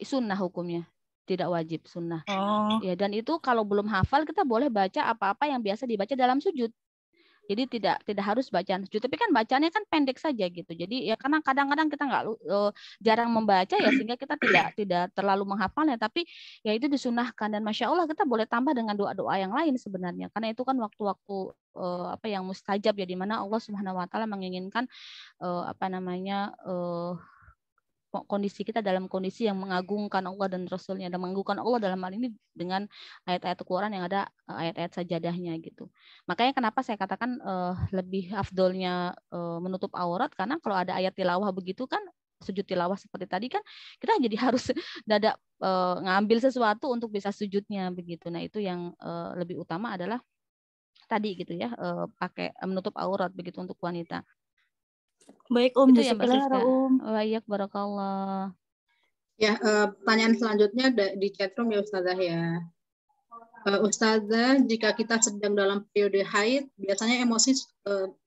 Sunnah hukumnya, tidak wajib, sunnah. Oh. Ya, dan itu kalau belum hafal kita boleh baca apa-apa yang biasa dibaca dalam sujud. Jadi tidak harus bacaan sujud, tapi kan bacanya kan pendek saja gitu. Jadi ya karena kadang-kadang kita nggak jarang membaca ya, sehingga kita tidak terlalu menghafalnya. Tapi ya itu disunahkan, dan masya Allah kita boleh tambah dengan doa-doa yang lain sebenarnya. Karena itu kan waktu-waktu apa yang mustajab ya, di mana Allah Subhanahu Wa Taala menginginkan kondisi kita dalam kondisi yang mengagungkan Allah dan Rasulnya, dan mengagungkan Allah dalam hal ini dengan ayat-ayat Al-Quran yang ada ayat-ayat sajadahnya gitu. Makanya kenapa saya katakan lebih afdolnya menutup aurat, karena kalau ada ayat tilawah begitu kan, sujud tilawah seperti tadi kan, kita jadi harus dadak ngambil sesuatu untuk bisa sujudnya begitu. Nah itu yang lebih utama adalah tadi gitu ya, pakai menutup aurat begitu untuk wanita. Baik itu ya Mbak Siska. Baik, barakallah. Ya, pertanyaan selanjutnya di chatroom ya Ustazah ya. Ustazah, jika kita sedang dalam periode haid, biasanya emosi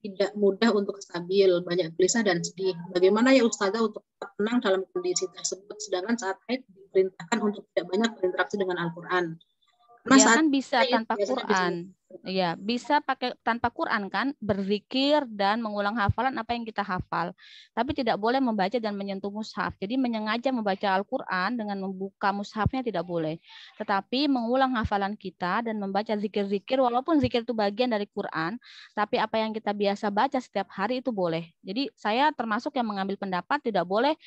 tidak mudah untuk stabil, banyak gelisah dan sedih. Bagaimana ya Ustazah untuk tetap tenang dalam kondisi tersebut, sedangkan saat haid diperintahkan untuk tidak banyak berinteraksi dengan Al-Quran? Ya kan bisa tanpa Quran. Ya, bisa pakai tanpa Quran kan, berzikir dan mengulang hafalan apa yang kita hafal. Tapi tidak boleh membaca dan menyentuh mushaf. Jadi menyengaja membaca Al-Quran dengan membuka mushafnya tidak boleh. Tetapi mengulang hafalan kita dan membaca zikir-zikir, walaupun zikir itu bagian dari Quran, tapi apa yang kita biasa baca setiap hari itu boleh. Jadi saya termasuk yang mengambil pendapat tidak boleh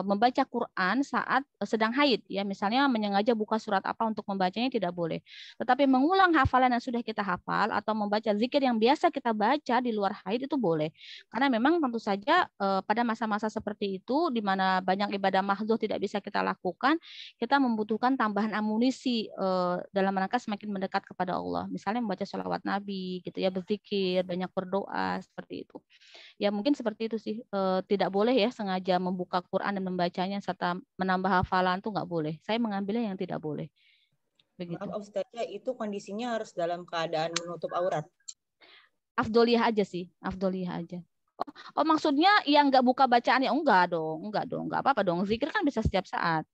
membaca Quran saat sedang haid. Ya, misalnya menyengaja buka surat apa untuk membacanya tidak boleh. Tetapi mengulang hafalan yang sudah kita hafal atau membaca zikir yang biasa kita baca di luar haid itu boleh. Karena memang tentu saja pada masa-masa seperti itu di mana banyak ibadah mahdzur tidak bisa kita lakukan, kita membutuhkan tambahan amunisi dalam rangka semakin mendekat kepada Allah. Misalnya membaca sholawat Nabi gitu ya, berzikir, banyak berdoa seperti itu. Ya mungkin seperti itu sih. Tidak boleh ya sengaja membuka Quran dan membacanya serta menambah hafalan tuh nggak boleh. Saya mengambilnya yang tidak boleh. Begitu. Maaf Ustazah, itu kondisinya harus dalam keadaan menutup aurat. Afdoliyah aja sih, afdoliyah aja. Oh maksudnya yang nggak buka bacaan ya enggak dong, nggak apa-apa dong. Zikir kan bisa setiap saat.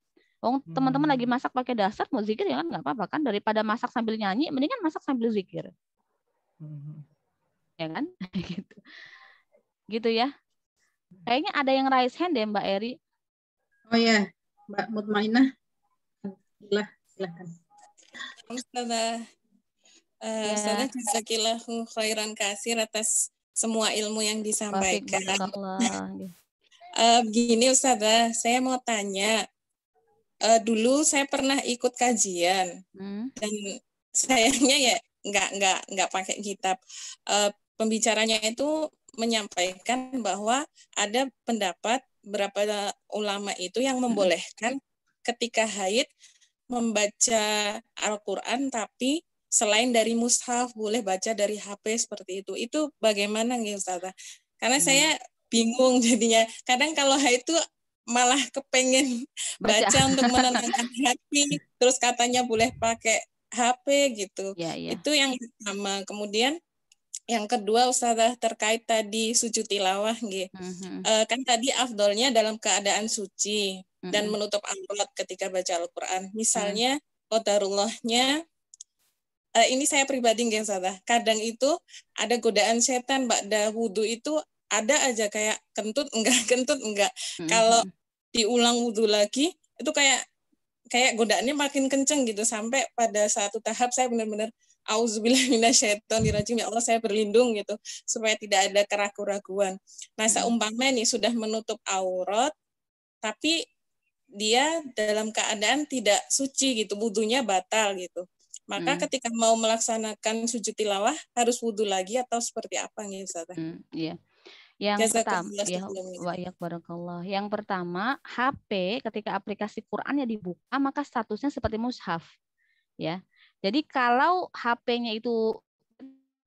Teman-teman lagi masak pakai dasar mau zikir ya kan nggak apa-apa kan, daripada masak sambil nyanyi, mendingan masak sambil zikir. Ya kan? Gitu ya. Kayaknya ada yang raise hand deh Mbak Eri. Oh ya, Mbak Mutmainah. Silakan. Ustazah, Ustazah jazakillahu khairan kasir atas semua ilmu yang disampaikan. Begini Ustazah, saya mau tanya. Dulu saya pernah ikut kajian dan sayangnya ya nggak pakai kitab. Pembicaranya itu menyampaikan bahwa ada pendapat beberapa ulama itu yang membolehkan ketika haid membaca Al-Quran, tapi selain dari mushaf boleh baca dari HP seperti itu. Itu bagaimana nih Ustazah? Karena saya bingung jadinya. Kadang kalau haid itu malah kepengen baca untuk menenangkan hati, terus katanya boleh pakai HP gitu. Itu yang pertama. Kemudian yang kedua Ustazah terkait tadi sujud tilawah gitu. Kan tadi afdolnya dalam keadaan suci dan menutup aurat ketika baca Al-Quran. Misalnya qadarullahnya ini saya pribadi nggak Ustazah. Kadang itu ada godaan setan ba'da wudu itu ada aja kayak kentut enggak. Kalau diulang wudu lagi itu kayak godaannya makin kenceng gitu, sampai pada satu tahap saya benar-benar auzubillahi minasyaitonirrajim, ya Allah saya berlindung gitu supaya tidak ada keraguan-raguan. Nah, seumpama nih sudah menutup aurat tapi dia dalam keadaan tidak suci gitu, wudunya batal gitu. Maka ketika mau melaksanakan sujud tilawah harus wudu lagi atau seperti apa nih Ustazah? Iya. Yang pertama, ya, barakallah. Yang pertama, HP ketika aplikasi Qurannya dibuka maka statusnya seperti mushaf. Ya. Jadi kalau HP-nya itu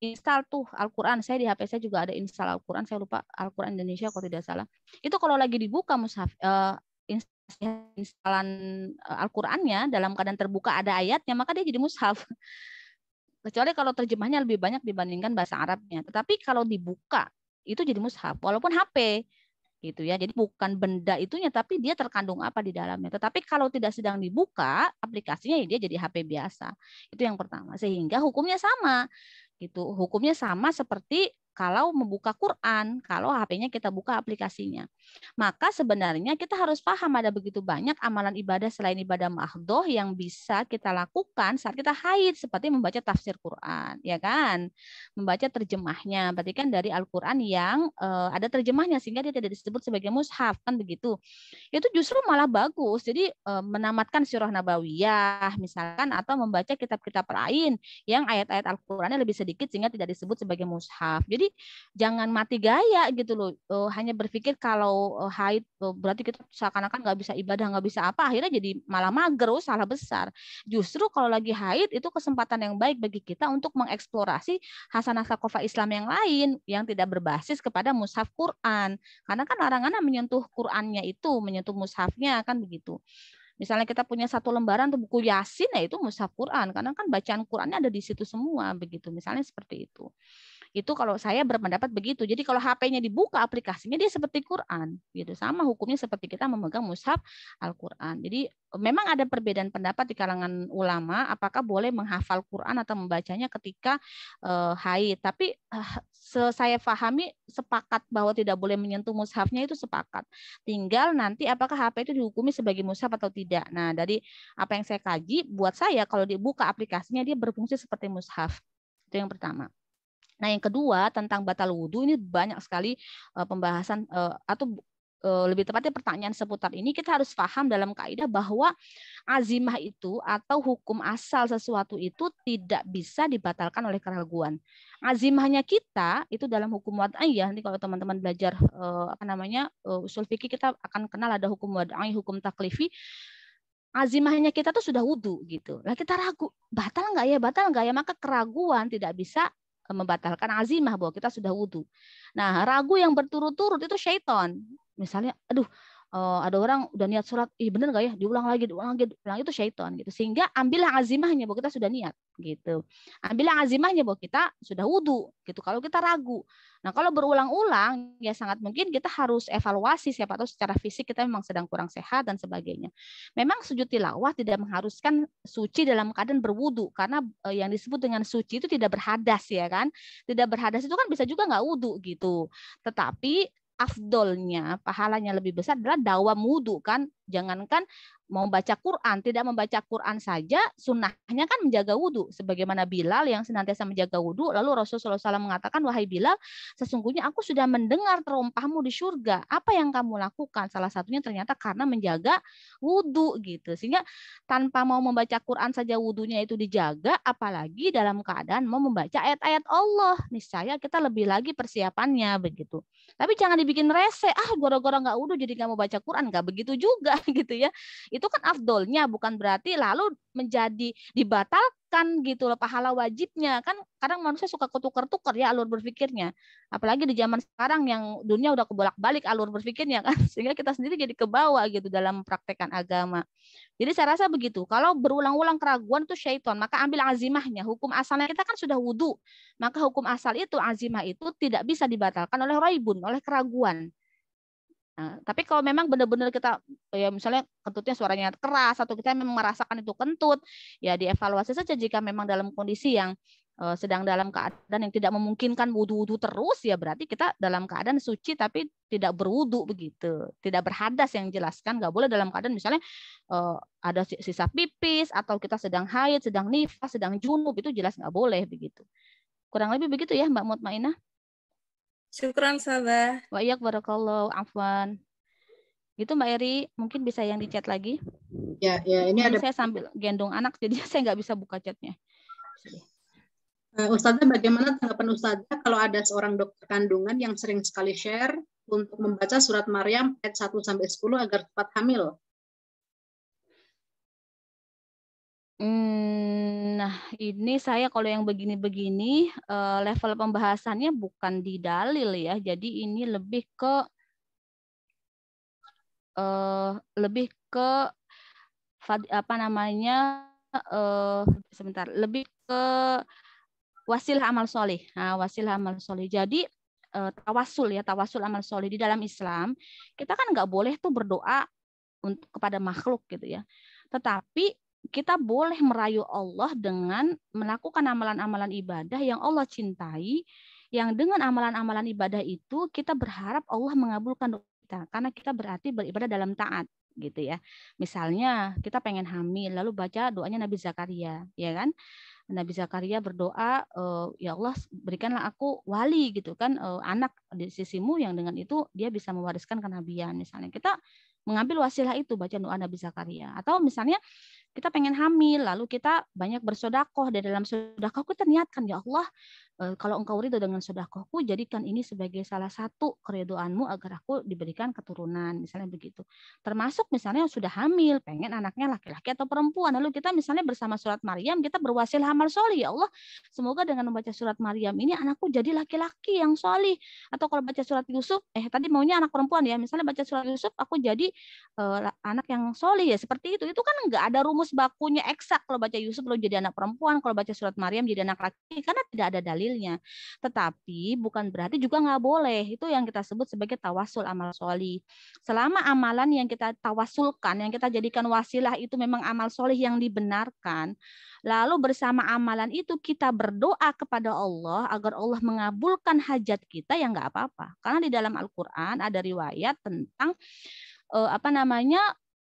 install tuh Al-Quran. Saya di HP saya juga ada install Al-Quran. Saya lupa Al-Quran Indonesia kalau tidak salah. Itu kalau lagi dibuka mushaf, instalan Al-Qur'annya dalam keadaan terbuka ada ayatnya, maka dia jadi mushaf. Kecuali kalau terjemahnya lebih banyak dibandingkan bahasa Arabnya. Tetapi kalau dibuka itu jadi mushaf walaupun HP gitu ya. Jadi bukan benda itunya tapi dia terkandung apa di dalamnya. Tetapi kalau tidak sedang dibuka aplikasinya ya dia jadi HP biasa. Itu yang pertama. Sehingga hukumnya sama. Gitu. Hukumnya sama seperti kalau membuka Quran, kalau HP-nya kita buka aplikasinya. Maka sebenarnya kita harus paham ada begitu banyak amalan ibadah selain ibadah mahdhoh yang bisa kita lakukan saat kita haid, seperti membaca tafsir Quran, ya kan? Membaca terjemahnya, berarti kan dari Al-Quran yang ada terjemahnya sehingga dia tidak disebut sebagai mushaf, kan begitu. Itu justru malah bagus. Jadi menamatkan surah Nabawiyah misalkan atau membaca kitab-kitab lain yang ayat-ayat Al-Qur'annya lebih sedikit sehingga tidak disebut sebagai mushaf. Jadi jangan mati gaya gitu loh. Hanya berpikir kalau haid berarti kita seakan-akan nggak bisa ibadah, nggak bisa apa, akhirnya jadi malah mager, salah besar. Justru kalau lagi haid itu kesempatan yang baik bagi kita untuk mengeksplorasi hasanah thaqafah Islam yang lain yang tidak berbasis kepada mushaf Quran. Karena kan larangannya menyentuh Qurannya itu, menyentuh mushafnya kan begitu. Misalnya kita punya satu lembaran tuh buku Yasin, ya itu mushaf Quran karena kan bacaan Qurannya ada di situ semua begitu. Misalnya seperti itu. Itu kalau saya berpendapat begitu. Jadi kalau HP-nya dibuka aplikasinya dia seperti Quran gitu. Sama hukumnya seperti kita memegang mushaf Al-Qur'an. Jadi memang ada perbedaan pendapat di kalangan ulama apakah boleh menghafal Quran atau membacanya ketika haid. Tapi saya pahami sepakat bahwa tidak boleh menyentuh mushafnya itu sepakat. Tinggal nanti apakah HP itu dihukumi sebagai mushaf atau tidak. Nah, dari apa yang saya kaji, buat saya kalau dibuka aplikasinya dia berfungsi seperti mushaf. Itu yang pertama. Nah, yang kedua tentang batal wudhu ini banyak sekali pembahasan atau lebih tepatnya pertanyaan seputar ini. Kita harus paham dalam kaidah bahwa azimah itu atau hukum asal sesuatu itu tidak bisa dibatalkan oleh keraguan. Azimahnya kita itu dalam hukum wad'iyah, nanti kalau teman-teman belajar usul fikih kita akan kenal ada hukum wad'i, hukum taklifi. Azimahnya kita tuh sudah wudhu gitu. Lah kita ragu, batal nggak ya? Maka keraguan tidak bisa membatalkan azimah bahwa kita sudah wudhu. Nah, ragu yang berturut-turut itu syaitan. Misalnya, ada orang udah niat sholat, bener nggak ya? Diulang lagi, itu syaitan gitu. Sehingga ambillah azimahnya bahwa kita sudah niat gitu. Ambillah azimahnya bahwa kita sudah wudhu gitu. Kalau kita ragu. Nah, kalau berulang-ulang ya sangat mungkin kita harus evaluasi, siapa tahu secara fisik kita memang sedang kurang sehat dan sebagainya. Memang sujud tilawah tidak mengharuskan suci dalam keadaan berwudhu karena yang disebut dengan suci itu tidak berhadas ya kan. Tidak berhadas itu kan bisa juga nggak wudhu gitu. Tetapi afdolnya, pahalanya lebih besar adalah dawam wudhu kan. Jangankan mau baca Quran, tidak membaca Quran saja, sunnahnya kan menjaga wudhu. Sebagaimana Bilal yang senantiasa menjaga wudhu, lalu Rasulullah SAW mengatakan, wahai Bilal, sesungguhnya aku sudah mendengar terompahmu di surga. Apa yang kamu lakukan? Salah satunya ternyata karena menjaga wudhu gitu. Sehingga tanpa mau membaca Quran saja wudhunya itu dijaga, apalagi dalam keadaan mau membaca ayat-ayat Allah. Niscaya kita lebih lagi persiapannya begitu. Tapi jangan dibikin rese, gara-gara nggak wudhu jadi nggak mau baca Quran. Nggak begitu juga gitu ya. Itu kan afdolnya, bukan berarti lalu menjadi dibatalkan gitu loh pahala wajibnya. Kan kadang manusia suka ketukar-tukar ya alur berpikirnya. Apalagi di zaman sekarang yang dunia udah kebolak-balik alur berpikirnya kan. Sehingga kita sendiri jadi kebawa gitu dalam praktekan agama. Jadi saya rasa begitu. Kalau berulang-ulang keraguan itu syaitan, maka ambil azimahnya. Hukum asalnya kita kan sudah wudhu. Maka hukum asal itu, azimah itu tidak bisa dibatalkan oleh raibun, oleh keraguan. Nah, tapi kalau memang benar-benar kita ya misalnya kentutnya suaranya keras atau kita memang merasakan itu kentut, ya dievaluasi saja jika memang dalam kondisi yang sedang dalam keadaan yang tidak memungkinkan wudhu terus, ya berarti kita dalam keadaan suci tapi tidak berwudhu begitu, tidak berhadas yang jelaskan, nggak boleh dalam keadaan misalnya ada sisa pipis atau kita sedang haid, sedang nifas, sedang junub, itu jelas nggak boleh begitu. Kurang lebih begitu ya Mbak Mutmainah. Syukran Sabah. Wa iyyak barakallahu afwan. Gitu Mbak Eri, mungkin bisa yang di chat lagi. Ya, ini ada. Saya sambil gendong anak, jadi saya nggak bisa buka chatnya. Ustazah, bagaimana tanggapan Ustazah kalau ada seorang dokter kandungan yang sering sekali share untuk membaca surat Maryam ayat 1-10 agar cepat hamil? Nah, ini saya kalau yang begini-begini level pembahasannya bukan di dalil ya. Jadi ini lebih ke apa namanya sebentar, lebih ke wasilah amal soleh. Nah, wasilah amal soleh. Jadi tawasul ya, tawasul amal soleh di dalam Islam kita kan nggak boleh tuh berdoa untuk kepada makhluk gitu ya. Tetapi kita boleh merayu Allah dengan melakukan amalan-amalan ibadah yang Allah cintai, yang dengan amalan-amalan ibadah itu kita berharap Allah mengabulkan doa kita, karena kita berarti beribadah dalam taat gitu ya. Misalnya kita pengen hamil, lalu baca doanya Nabi Zakaria, ya kan? Nabi Zakaria berdoa, ya Allah berikanlah aku wali gitu kan, anak di sisimu yang dengan itu dia bisa mewariskan kenabian. Misalnya kita mengambil wasilah itu baca doa Nabi Zakaria. Atau misalnya kita pengen hamil, lalu kita banyak bersodakoh, dan dalam sodakoh kita niatkan, ya Allah, kalau engkau ridho dengan sodakohku, jadikan ini sebagai salah satu keridhoanmu agar aku diberikan keturunan, misalnya begitu. Termasuk misalnya sudah hamil, pengen anaknya laki-laki atau perempuan, lalu kita misalnya bersama surat Maryam, kita berwasilah amal solih, ya Allah, semoga dengan membaca surat Maryam ini anakku jadi laki-laki yang solih. Atau kalau baca surat Yusuf, tadi maunya anak perempuan ya, misalnya baca surat Yusuf, aku jadi anak yang solih ya, seperti itu kan nggak ada rumus bakunya eksak, kalau baca Yusuf lo jadi anak perempuan, kalau baca surat Maryam jadi anak laki, karena tidak ada dalilnya. Tetapi bukan berarti juga nggak boleh, itu yang kita sebut sebagai tawasul amal solih. Selama amalan yang kita tawasulkan, yang kita jadikan wasilah itu memang amal solih yang dibenarkan, lalu bersama amalan itu kita berdoa kepada Allah agar Allah mengabulkan hajat kita, ya nggak apa-apa. Karena di dalam Al-Quran ada riwayat tentang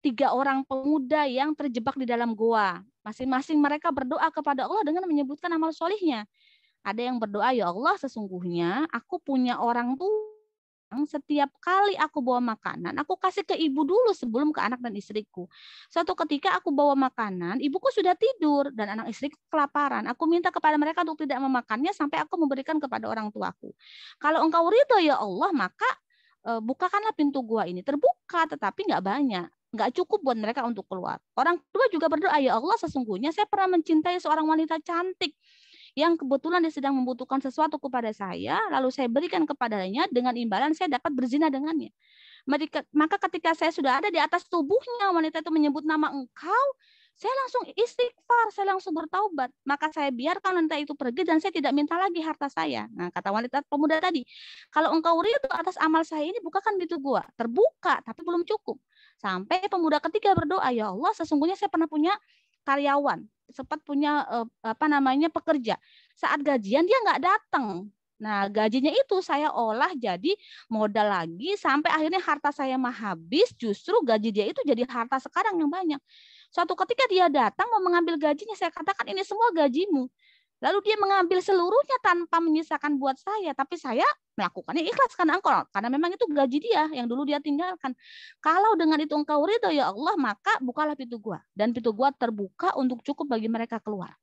3 orang pemuda yang terjebak di dalam goa. Masing-masing mereka berdoa kepada Allah dengan menyebutkan amal solihnya. Ada yang berdoa, ya Allah, sesungguhnya aku punya orang tua yang setiap kali aku bawa makanan, aku kasih ke ibu dulu sebelum ke anak dan istriku. Suatu ketika aku bawa makanan, ibuku sudah tidur dan anak istriku kelaparan. Aku minta kepada mereka untuk tidak memakannya sampai aku memberikan kepada orang tuaku. Kalau engkau ridho ya Allah, maka bukakanlah pintu gua ini. Terbuka tetapi nggak banyak, nggak cukup buat mereka untuk keluar. Orang kedua juga berdoa, ya Allah, sesungguhnya saya pernah mencintai seorang wanita cantik yang kebetulan dia sedang membutuhkan sesuatu kepada saya, lalu saya berikan kepadanya, dengan imbalan saya dapat berzina dengannya. Maka ketika saya sudah ada di atas tubuhnya, wanita itu menyebut nama engkau, saya langsung istighfar, saya langsung bertaubat. Maka saya biarkan wanita itu pergi dan saya tidak minta lagi harta saya. Nah, kata wanita pemuda tadi, kalau engkau ridho atas amal saya ini, bukakan pintu gua. Terbuka, tapi belum cukup. Sampai pemuda ketiga berdoa, ya Allah, sesungguhnya saya pernah punya karyawan, sempat punya pekerja. Saat gajian dia nggak datang. Nah, gajinya itu saya olah jadi modal lagi sampai akhirnya harta saya mah habis, justru gaji dia itu jadi harta sekarang yang banyak. Suatu ketika dia datang mau mengambil gajinya, saya katakan ini semua gajimu. Lalu dia mengambil seluruhnya tanpa menyisakan buat saya, tapi saya melakukannya ikhlas karena memang itu gaji dia yang dulu dia tinggalkan. Kalau dengan itu engkau ridho ya Allah, maka bukalah pintu gua, dan pintu gua terbuka untuk cukup bagi mereka keluar.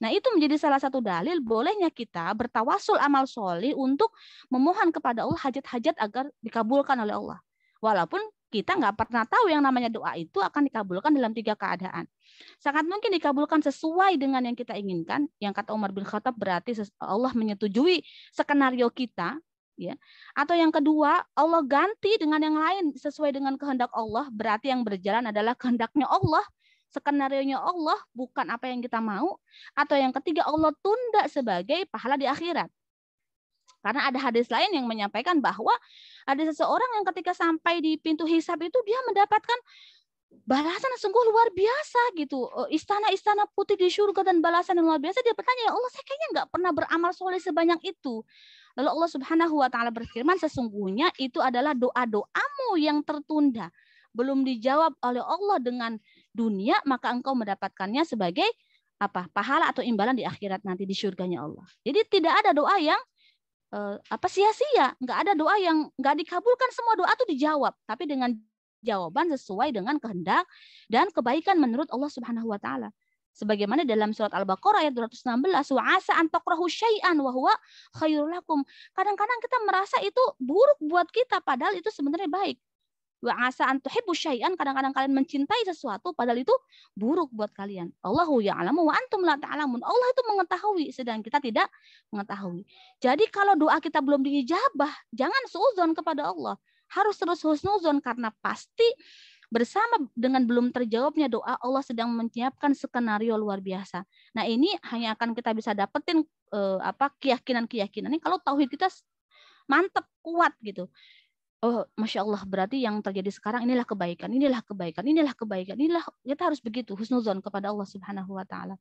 Nah, itu menjadi salah satu dalil bolehnya kita bertawasul amal solih untuk memohon kepada Allah hajat-hajat agar dikabulkan oleh Allah. Walaupun kita nggak pernah tahu yang namanya doa itu akan dikabulkan dalam 3 keadaan. Sangat mungkin dikabulkan sesuai dengan yang kita inginkan. Yang kata Umar bin Khattab berarti Allah menyetujui skenario kita. Ya. Atau yang kedua, Allah ganti dengan yang lain sesuai dengan kehendak Allah. Berarti yang berjalan adalah kehendaknya Allah. Skenarionya Allah, bukan apa yang kita mau. Atau yang ketiga, Allah tunda sebagai pahala di akhirat. Karena ada hadis lain yang menyampaikan bahwa ada seseorang yang ketika sampai di pintu hisab itu dia mendapatkan balasan yang sungguh luar biasa gitu. Istana-istana putih di surga dan balasan yang luar biasa. Dia bertanya, ya Allah, saya kayaknya nggak pernah beramal soleh sebanyak itu. Lalu Allah Subhanahu wa Ta'ala berfirman, sesungguhnya itu adalah doa-doamu yang tertunda. Belum dijawab oleh Allah dengan dunia, maka engkau mendapatkannya sebagai pahala atau imbalan di akhirat nanti di surganya Allah. Jadi tidak ada doa yang sia-sia, nggak ada doa yang nggak dikabulkan. Semua doa itu dijawab, tapi dengan jawaban sesuai dengan kehendak dan kebaikan menurut Allah Subhanahu wa Ta'ala. Sebagaimana dalam surat Al-Baqarah ayat 216, wa asa an takrahu syai'an wa huwa khairul lakum. Kadang-kadang kita merasa itu buruk buat kita padahal itu sebenarnya baik. Wa asa an tuhibbu syai'an, kadang-kadang kalian mencintai sesuatu padahal itu buruk buat kalian. Allahu ya'lamu wa antum la ta'lamun. Allah itu mengetahui sedang kita tidak mengetahui. Jadi kalau doa kita belum diijabah, jangan suudzon kepada Allah. Harus terus husnuzon, karena pasti bersama dengan belum terjawabnya doa, Allah sedang menyiapkan skenario luar biasa. Nah, ini hanya akan kita bisa dapetin keyakinan-keyakinan ini kalau tauhid kita mantap, kuat gitu. Oh, Masya Allah, berarti yang terjadi sekarang inilah kebaikan, inilah kebaikan, inilah kebaikan, inilah, kita harus begitu, husnuzon kepada Allah Subhanahu wa Ta'ala.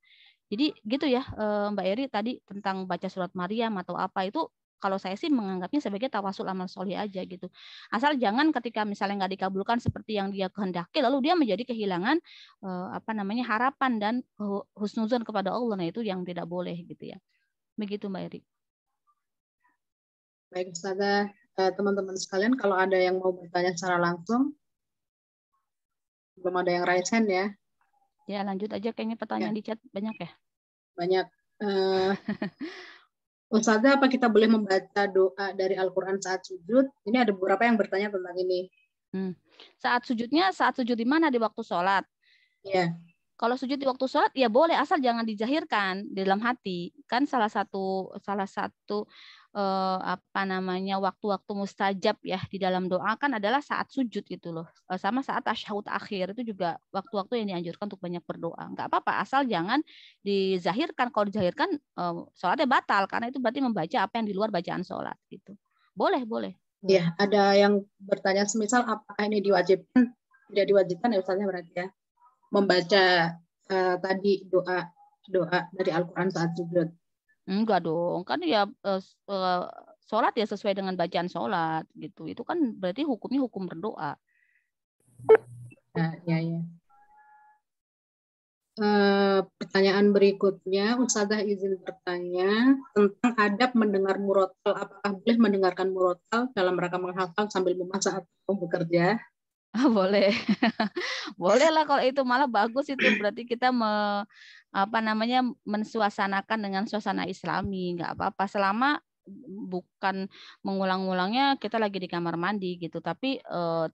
Jadi gitu ya, Mbak Eri tadi tentang baca surat Maryam atau apa itu, kalau saya sih menganggapnya sebagai tawasul amal soleh aja gitu. Asal jangan ketika misalnya nggak dikabulkan seperti yang dia kehendaki, lalu dia menjadi kehilangan harapan dan husnuzon kepada Allah. Nah, itu yang tidak boleh gitu ya. Begitu Mbak Eri. Baik, Ustazah. Teman-teman sekalian, kalau ada yang mau bertanya secara langsung, belum ada yang raise hand ya. Ya, lanjut aja, kayaknya pertanyaan di chat banyak ya. Banyak. Ustazah, apa kita boleh membaca doa dari Al-Quran saat sujud? Ini ada beberapa yang bertanya tentang ini. Saat sujud di mana? Di waktu sholat? Iya. Kalau sujud di waktu sholat ya boleh, asal jangan dijahirkan di dalam hati. Kan salah satu waktu-waktu mustajab ya di dalam doa kan adalah saat sujud itu loh, sama saat tasyahud akhir, itu juga waktu-waktu yang dianjurkan untuk banyak berdoa. Nggak apa-apa, asal jangan dizahirkan. Kalau dizahirkan sholatnya batal, karena itu berarti membaca apa yang di luar bacaan sholat gitu. Boleh. Iya, ada yang bertanya semisal apakah ini diwajibkan? Tidak diwajibkan ya Ustaznya berarti ya, membaca tadi doa dari Al-Quran saat sujud. Enggak dong, kan ya sholat ya sesuai dengan bacaan sholat gitu. Itu kan berarti hukumnya hukum berdoa. Ya. Pertanyaan berikutnya, Ustazah izin bertanya tentang adab mendengar murotal. Apakah boleh mendengarkan murotal dalam rangka menghafal sambil memasak atau bekerja? Boleh. Boleh lah kalau itu, malah bagus itu. Berarti kita mensuasanakan dengan suasana Islami, nggak apa-apa selama bukan mengulang-ulangnya kita lagi di kamar mandi gitu, tapi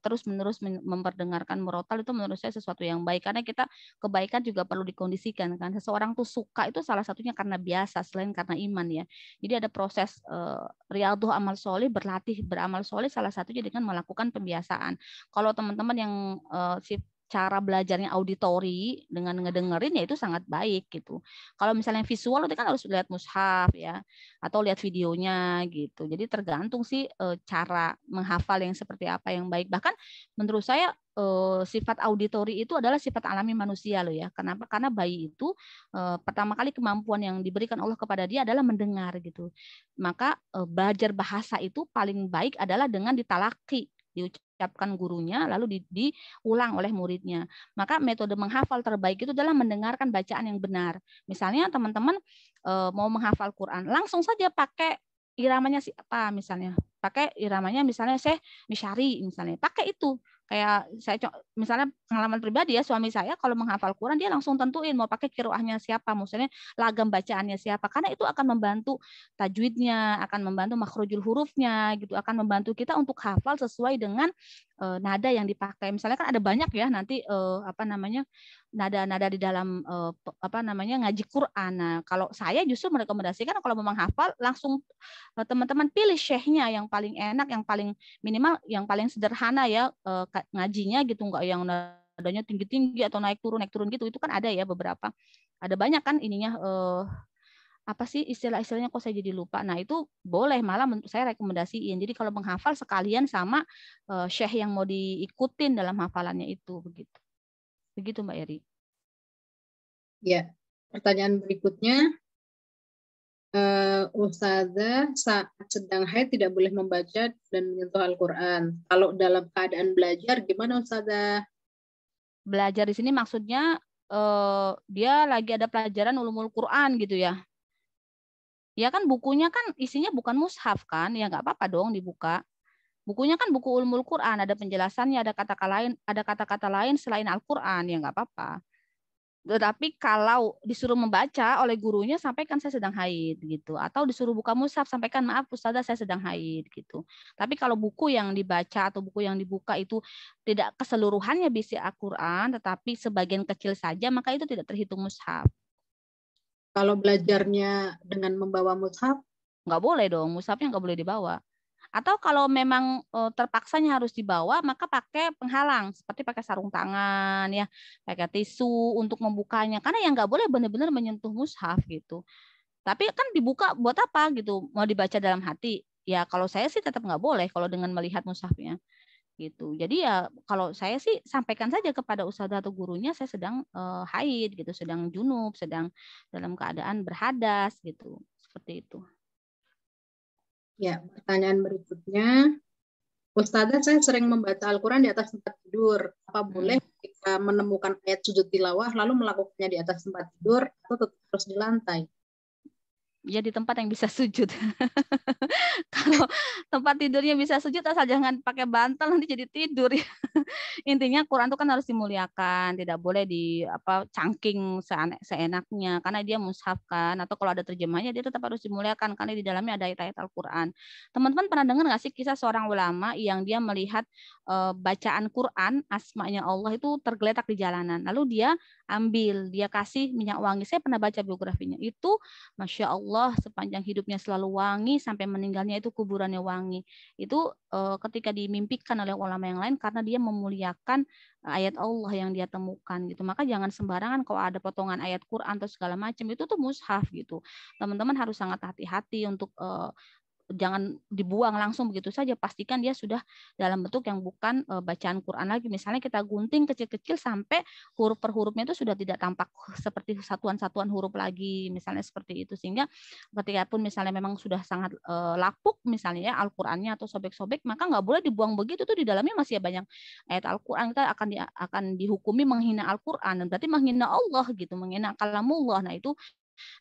terus-menerus memperdengarkan murotal itu menurut saya sesuatu yang baik, karena kita kebaikan juga perlu dikondisikan kan. Seseorang tuh suka itu salah satunya karena biasa, selain karena iman ya. Jadi ada proses riyadhah amal soleh, berlatih beramal soleh, salah satunya dengan melakukan pembiasaan. Kalau teman-teman yang cara belajarnya auditori dengan ngedengerin ya itu sangat baik gitu. Kalau misalnya visual itu kan harus lihat mushaf ya, atau lihat videonya gitu. Jadi tergantung sih cara menghafal yang seperti apa yang baik. Bahkan menurut saya sifat auditori itu adalah sifat alami manusia loh ya. Kenapa? Karena bayi itu pertama kali kemampuan yang diberikan Allah kepada dia adalah mendengar gitu. Maka belajar bahasa itu paling baik adalah dengan ditalaki, diucapkan gurunya lalu diulang oleh muridnya. Maka metode menghafal terbaik itu adalah mendengarkan bacaan yang benar. Misalnya teman-teman mau menghafal Quran, langsung saja pakai iramanya siapa misalnya. Pakai iramanya misalnya Syekh Misyari misalnya. Pakai itu. Kayak saya misalnya pengalaman pribadi ya, suami saya kalau menghafal Quran dia langsung tentuin mau pakai qiraahnya siapa, maksudnya lagam bacaannya siapa, karena itu akan membantu tajwidnya, akan membantu makhrajul hurufnya gitu, akan membantu kita untuk hafal sesuai dengan nada yang dipakai. Misalnya kan ada banyak ya nanti nada-nada di dalam ngaji Quran. Nah, kalau saya justru merekomendasikan kalau memang hafal langsung teman-teman pilih syekhnya yang paling enak, yang paling minimal, yang paling sederhana ya ngajinya gitu, nggak yang nadanya tinggi-tinggi atau naik turun gitu. Itu kan ada ya beberapa. Ada banyak kan ininya apa sih istilah-istilahnya kok saya jadi lupa. Nah, itu boleh, malah saya rekomendasiin. Jadi kalau menghafal sekalian sama syekh yang mau diikutin dalam hafalannya itu begitu. Begitu Mbak Eri. Ya, pertanyaan berikutnya, Ustazah saat sedang haid tidak boleh membaca dan menyentuh Al-Quran. Kalau dalam keadaan belajar gimana Ustazah? Belajar di sini maksudnya dia lagi ada pelajaran ulumul Quran gitu ya. Ya kan bukunya kan isinya bukan mushaf kan, ya nggak apa-apa dong dibuka. Bukunya kan buku ulumul Quran, ada penjelasannya, ada kata-kata lain selain Al-Quran, ya nggak apa-apa. Tetapi kalau disuruh membaca oleh gurunya, sampaikan saya sedang haid gitu. Atau disuruh buka mushaf, sampaikan maaf Ustazah saya sedang haid gitu. Tapi kalau buku yang dibaca atau buku yang dibuka itu tidak keseluruhannya berisi Al-Quran, tetapi sebagian kecil saja, maka itu tidak terhitung mushaf. Kalau belajarnya dengan membawa mushaf? Nggak boleh dong, mushafnya nggak boleh dibawa. Atau kalau memang terpaksanya harus dibawa, maka pakai penghalang seperti pakai sarung tangan ya, pakai tisu untuk membukanya. Karena yang nggak boleh benar-benar menyentuh mushaf gitu. Tapi kan dibuka buat apa gitu? Mau dibaca dalam hati? Ya kalau saya sih tetap nggak boleh kalau dengan melihat mushafnya gitu. Jadi ya kalau saya sih sampaikan saja kepada ustadzah atau gurunya saya sedang haid gitu, sedang junub, sedang dalam keadaan berhadas gitu. Seperti itu. Ya, pertanyaan berikutnya, Ustazah saya sering membaca Al-Quran di atas tempat tidur. Apa boleh kita menemukan ayat sujud tilawah lalu melakukannya di atas tempat tidur atau tetap harus di lantai? Ya di tempat yang bisa sujud. Kalau tempat tidurnya bisa sujud, asal jangan pakai bantal nanti jadi tidur. Intinya Quran itu kan harus dimuliakan, tidak boleh cangking seenaknya karena dia mushaf kan, atau kalau ada terjemahnya dia tetap harus dimuliakan karena di dalamnya ada ayat-ayat Al-Quran. Teman-teman pernah dengar nggak sih kisah seorang ulama yang dia melihat bacaan Quran, asmanya Allah itu tergeletak di jalanan, lalu dia ambil, dia kasih minyak wangi. Saya pernah baca biografinya, itu Masya Allah sepanjang hidupnya selalu wangi sampai meninggalnya itu kuburannya wangi. Itu ketika dimimpikan oleh ulama yang lain karena dia memuliakan ayat Allah yang dia temukan gitu. Maka jangan sembarangan kalau ada potongan ayat Quran atau segala macam itu tuh mushaf gitu. Teman-teman harus sangat hati-hati untuk jangan dibuang langsung begitu saja. Pastikan dia sudah dalam bentuk yang bukan bacaan Quran lagi. Misalnya kita gunting kecil-kecil sampai huruf per hurufnya itu sudah tidak tampak seperti satuan-satuan huruf lagi. Misalnya seperti itu. Sehingga ketika pun misalnya memang sudah sangat lapuk misalnya ya Al-Qurannya atau sobek-sobek, maka nggak boleh dibuang begitu. Tuh di dalamnya masih banyak ayat Al-Quran. Kita akan dihukumi menghina Al-Quran. Dan berarti menghina Allah gitu. Menghina kalamullah. Nah itu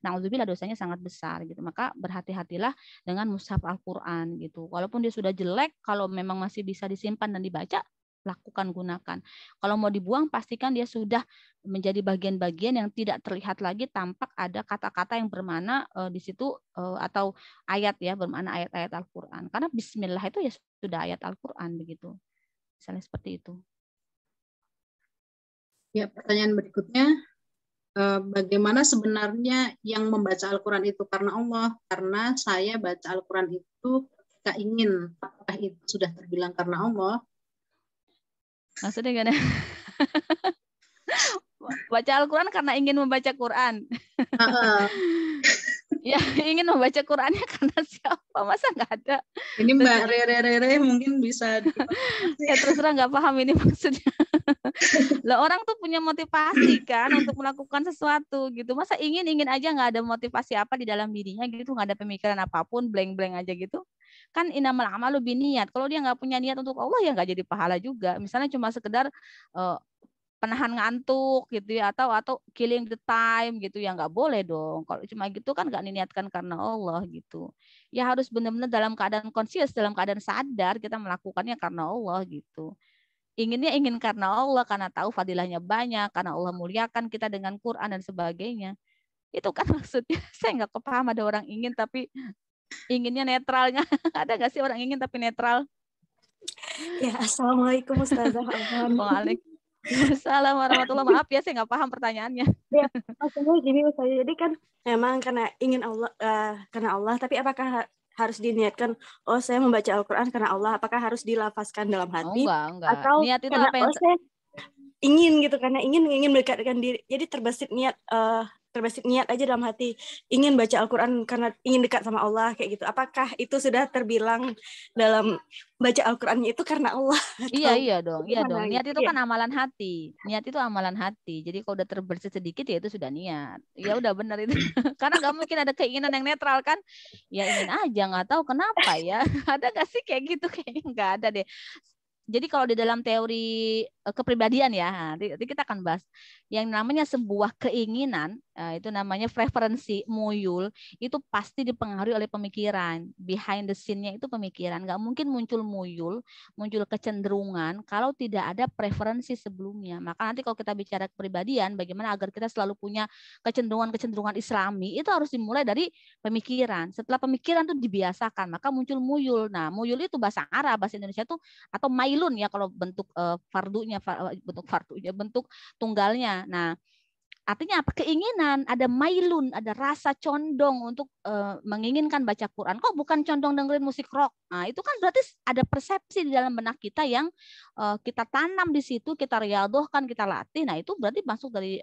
na'udzubillah dosanya sangat besar gitu. Maka berhati-hatilah dengan mushaf Al-Qur'an gitu. Walaupun dia sudah jelek, kalau memang masih bisa disimpan dan dibaca, lakukan gunakan. Kalau mau dibuang pastikan dia sudah menjadi bagian-bagian yang tidak terlihat lagi, tampak ada kata-kata yang bermakna di situ atau ayat ya, bermakna ayat-ayat Al-Qur'an. Karena bismillah itu ya sudah ayat Al-Qur'an begitu. Misalnya seperti itu. Ya, pertanyaan berikutnya, bagaimana sebenarnya yang membaca Al-Quran itu karena Allah? Karena saya baca Al-Quran itu ketika ingin. Apakah itu sudah terbilang karena Allah? Maksudnya gimana? Baca Al-Quran karena ingin membaca Quran. Ya ingin membaca Qurannya karena siapa? Masa nggak ada? Ini Mbak Rere mungkin bisa ya terus terang nggak paham ini maksudnya. Lah orang tuh punya motivasi kan untuk melakukan sesuatu gitu. Masa ingin aja nggak ada motivasi apa di dalam dirinya gitu, nggak ada pemikiran apapun, blank aja gitu. Kan innamal a'malu binniyat. Kalau dia nggak punya niat untuk Allah ya nggak jadi pahala juga. Misalnya cuma sekedar penahan ngantuk gitu ya, atau killing the time gitu ya, nggak boleh dong. Kalau cuma gitu kan nggak diniatkan karena Allah gitu. Ya harus benar-benar dalam keadaan conscious, dalam keadaan sadar kita melakukannya karena Allah gitu. Inginnya ingin karena Allah, karena tahu fadilahnya banyak, karena Allah muliakan kita dengan Quran dan sebagainya. Itu kan maksudnya. Saya nggak kepaham ada orang ingin tapi inginnya netralnya. Ada nggak sih orang ingin tapi netral? Ya, assalamualaikum Ustazah. Waalaikumsalam warahmatullahi. Maaf ya saya nggak paham pertanyaannya. Ya, maksudnya gini Ustazah. Jadi kan memang karena ingin Allah, karena Allah. Tapi apakah harus diniatkan? Oh, saya membaca Al-Quran karena Allah. Apakah harus dilafazkan dalam hati? Enggak. Atau Niat itu karena apa yang saya ingin gitu, karena ingin mendekatkan diri. Jadi terbesit niat aja dalam hati, ingin baca Al-Quran karena ingin dekat sama Allah kayak gitu. Apakah itu sudah terbilang dalam baca Al-Qurannya itu karena Allah? Iya dong. Niat itu kan amalan hati. Niat itu amalan hati. Jadi kalau udah terbersih sedikit ya itu sudah niat. Ya udah benar itu. Karena nggak mungkin ada keinginan yang netral kan? Ya ingin aja, nggak tahu kenapa ya. Ada nggak sih kayak gitu? Kayaknya nggak ada deh. Jadi kalau di dalam teori kepribadian ya, nanti kita akan bahas yang namanya sebuah keinginan Itu namanya preferensi, muyul itu pasti dipengaruhi oleh pemikiran. Behind the scene-nya itu pemikiran. Nggak mungkin muncul muyul, muncul kecenderungan kalau tidak ada preferensi sebelumnya. Maka nanti kalau kita bicara kepribadian, bagaimana agar kita selalu punya kecenderungan-kecenderungan Islami, itu harus dimulai dari pemikiran. Setelah pemikiran itu dibiasakan, maka muncul muyul. Nah, muyul itu bahasa Arab, bahasa Indonesia itu atau mailun ya kalau bentuk bentuk tunggalnya. Nah, artinya apa? Keinginan, ada mailun, ada rasa condong untuk menginginkan baca Quran. Kok bukan condong dengerin musik rock? Nah, itu kan berarti ada persepsi di dalam benak kita yang kita tanam di situ, kita riadohkan, kita latih. Nah, itu berarti masuk dari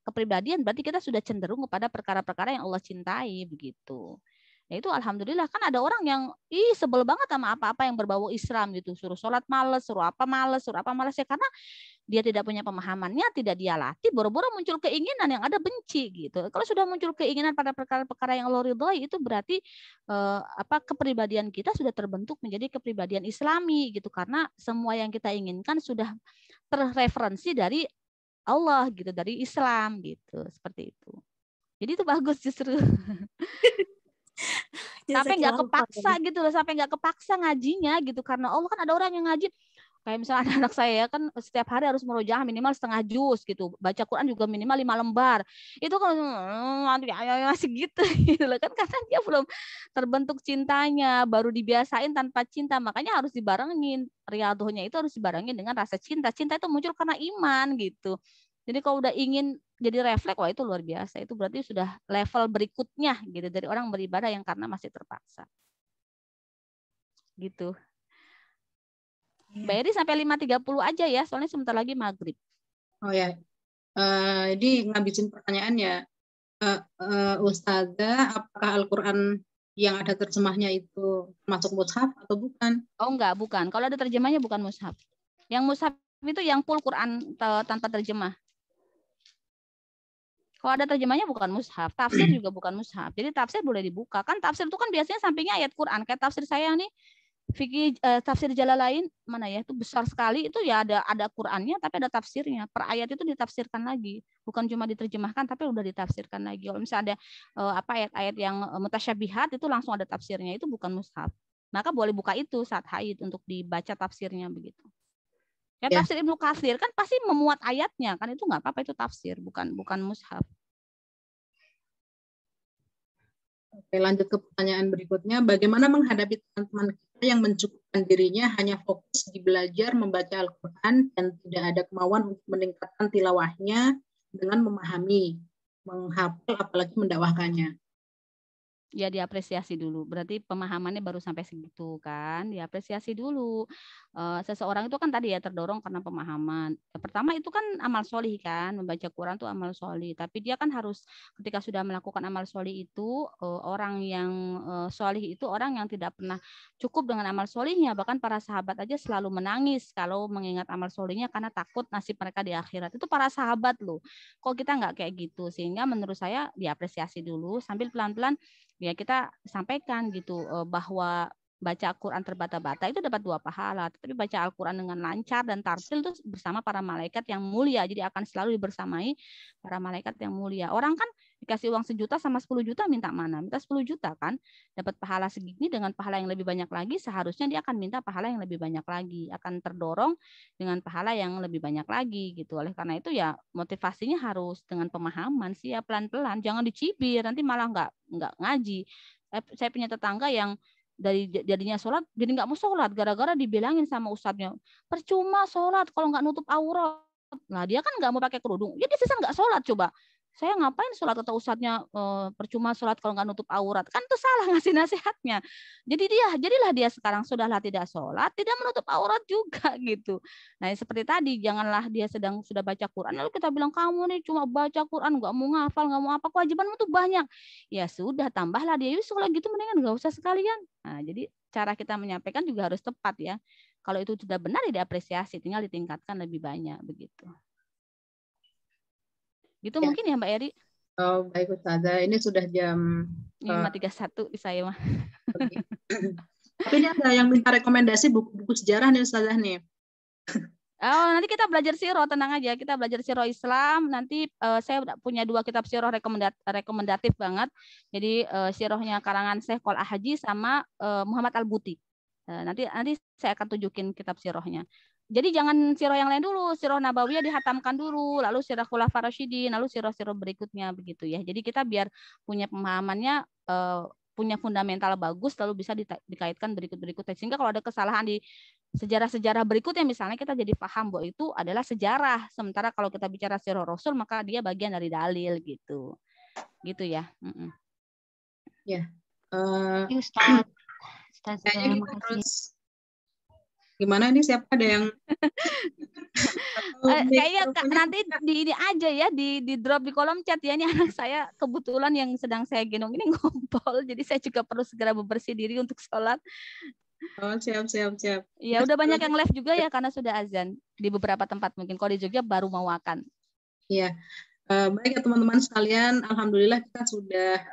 kepribadian, berarti kita sudah cenderung kepada perkara-perkara yang Allah cintai, begitu. Ya itu alhamdulillah, kan ada orang yang sebel banget sama apa-apa yang berbau Islam gitu, suruh sholat males, suruh apa males ya, karena dia tidak punya pemahamannya, tidak dia latih, boro-boro muncul keinginan yang ada benci gitu. Kalau sudah muncul keinginan pada perkara-perkara yang Allah ridhoi, itu berarti kepribadian kita sudah terbentuk menjadi kepribadian Islami gitu, karena semua yang kita inginkan sudah terreferensi dari Allah gitu, dari Islam gitu, seperti itu. Jadi itu bagus justru. Sampai nggak kepaksa gitu loh, sampai nggak kepaksa ngajinya gitu, karena Allah kan ada orang yang ngaji kayak misalnya anak saya ya kan setiap hari harus murojaah minimal setengah juz gitu, baca Quran juga minimal 5 lembar, itu kan masih gitu loh kan, karena dia belum terbentuk cintanya, baru dibiasain tanpa cinta, makanya harus dibarengin riadohnya, itu harus dibarengin dengan rasa cinta. Cinta itu muncul karena iman gitu. Jadi kalau udah ingin jadi refleks, wah itu luar biasa. Itu berarti sudah level berikutnya gitu dari orang beribadah yang karena masih terpaksa. Gitu. Mbak Eri sampai 5.30 aja ya, soalnya sebentar lagi maghrib. Oh ya, ini ngabisin pertanyaan ya. Ustazah, apakah Al-Quran yang ada terjemahnya itu masuk mushaf atau bukan? Oh enggak, bukan. Kalau ada terjemahnya bukan mushaf. Yang mushaf itu yang full Quran tanpa terjemah. Kalau ada terjemahnya bukan mushaf, tafsir juga bukan mushaf. Jadi tafsir boleh dibuka. Kan tafsir itu kan biasanya sampingnya ayat Quran. Kayak tafsir saya nih, fikih tafsir Jalalain mana ya, itu besar sekali, itu ya ada Qurannya tapi ada tafsirnya. Per ayat itu ditafsirkan lagi. Bukan cuma diterjemahkan tapi udah ditafsirkan lagi. Kalau misalnya ada ayat-ayat yang mutasyabihat itu langsung ada tafsirnya, itu bukan mushaf. Maka boleh buka itu saat haid untuk dibaca tafsirnya begitu. Ya, tafsir Ibnu Katsir kan pasti memuat ayatnya, kan itu nggak apa-apa, itu tafsir, bukan mushaf. Oke, lanjut ke pertanyaan berikutnya. Bagaimana menghadapi teman-teman kita yang mencukupkan dirinya hanya fokus di belajar membaca Al-Quran dan tidak ada kemauan untuk meningkatkan tilawahnya dengan memahami, menghafal, apalagi mendakwahkannya? Ya diapresiasi dulu. Berarti pemahamannya baru sampai segitu kan. Diapresiasi dulu. Seseorang itu kan tadi ya terdorong karena pemahaman. Pertama itu kan amal solih kan. Membaca Quran itu amal solih. Tapi dia kan harus ketika sudah melakukan amal solih itu, orang yang solih itu orang yang tidak pernah cukup dengan amal solihnya. Bahkan para sahabat aja selalu menangis kalau mengingat amal solihnya karena takut nasib mereka di akhirat. Itu para sahabat loh. Kok kita nggak kayak gitu? Sehingga menurut saya diapresiasi dulu sambil pelan-pelan ya kita sampaikan gitu bahwa baca Al-Quran terbata-bata itu dapat 2 pahala, tapi baca Al-Quran dengan lancar dan tartil itu bersama para malaikat yang mulia, jadi akan selalu dibersamai para malaikat yang mulia. Orang kan dikasih uang 1 juta sama 10 juta minta mana? Minta 10 juta kan, dapat pahala segini dengan pahala yang lebih banyak lagi, seharusnya dia akan minta pahala yang lebih banyak lagi, akan terdorong dengan pahala yang lebih banyak lagi gitu. Oleh karena itu ya motivasinya harus dengan pemahaman sih ya, pelan-pelan, jangan dicibir nanti malah nggak ngaji. Saya punya tetangga yang dari jadinya sholat jadi nggak mau sholat gara-gara dibilangin sama ustadznya, percuma sholat kalau nggak nutup aurat. Nah dia kan nggak mau pakai kerudung, ya dia sisa nggak sholat. Coba saya ngapain sholat, kata ustadznya, percuma sholat kalau nggak nutup aurat, kan itu salah ngasih nasihatnya. Jadilah dia sekarang sudahlah tidak sholat, tidak menutup aurat juga gitu. Nah seperti tadi, janganlah dia sudah baca Quran lalu kita bilang kamu nih cuma baca Quran nggak mau ngafal, nggak mau apa, kewajibanmu tuh banyak. Ya sudah, tambahlah dia, yus kalau gitu mendingan nggak usah sekalian. Nah jadi cara kita menyampaikan juga harus tepat ya. Kalau itu sudah benar ya diapresiasi, tinggal ditingkatkan lebih banyak begitu. Gitu ya. Mungkin ya Mbak Eri. Oh, baik Ustazah, ini sudah jam 5.31 di saya mah. Tapi ini ada yang minta rekomendasi buku-buku sejarah nih Ustazah nih. Oh, nanti kita belajar sirah, tenang aja. Kita belajar sirah Islam. Nanti saya punya 2 kitab sirah rekomendatif banget. Jadi sirahnya karangan Syekh Qol Haji sama Muhammad Al-Buti. Nanti saya akan tunjukin kitab sirahnya. Jadi jangan sirah yang lain dulu. Sirah Nabawiyah dihatamkan dulu, lalu sirah Khulafaur Rasyidin, lalu sirah-sirah berikutnya begitu ya. Jadi kita biar punya pemahamannya punya fundamental bagus, lalu bisa dikaitkan berikut-berikutnya. Sehingga kalau ada kesalahan di sejarah-sejarah berikutnya, misalnya kita jadi paham bahwa itu adalah sejarah. Sementara kalau kita bicara sirah Rasul, maka dia bagian dari dalil gitu. Gitu ya. Ya. Ustaz. Kayaknya kita terus gimana ini, siapa ada yang kayaknya nanti di aja ya di drop di kolom chat ya. Ini anak saya kebetulan yang sedang saya gendong ini ngompol, jadi saya juga perlu segera bebersih diri untuk sholat. Oh, siap. Ya udah banyak yang live juga ya karena sudah azan di beberapa tempat, mungkin kalau di Jogja baru mau makan. Iya. Baik ya teman-teman sekalian, alhamdulillah kita sudah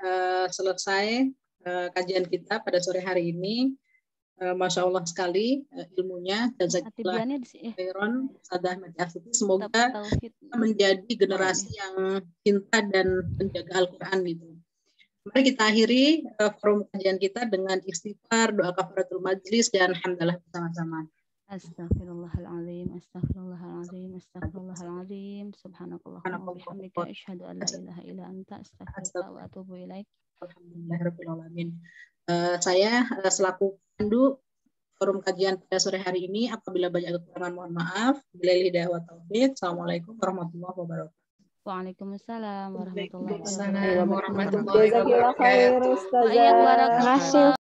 selesai kajian kita pada sore hari ini. Masya Allah sekali ilmunya. Jazakallah khairan. Semoga kita menjadi generasi yang cinta dan menjaga Al-Quran gitu. Mari kita akhiri forum kajian kita dengan istighfar, doa kafaratul majlis, dan hamdalah bersama-sama. Astaghfirullahaladzim, astaghfirullahaladzim, astaghfirullahaladzim. Subhanakallahumma wa bihamdika asyhadu an la ilaha illa anta astaghfiruka wa atubu ilaik. Alhamdulillahirabbil alamin. Saya selaku pandu forum kajian pada sore hari ini, apabila banyak kekurangan mohon maaf. Billahi hidayah wa taufik. Assalamualaikum warahmatullahi wabarakatuh. Waalaikumsalam warahmatullahi wabarakatuh. wabarakatuh.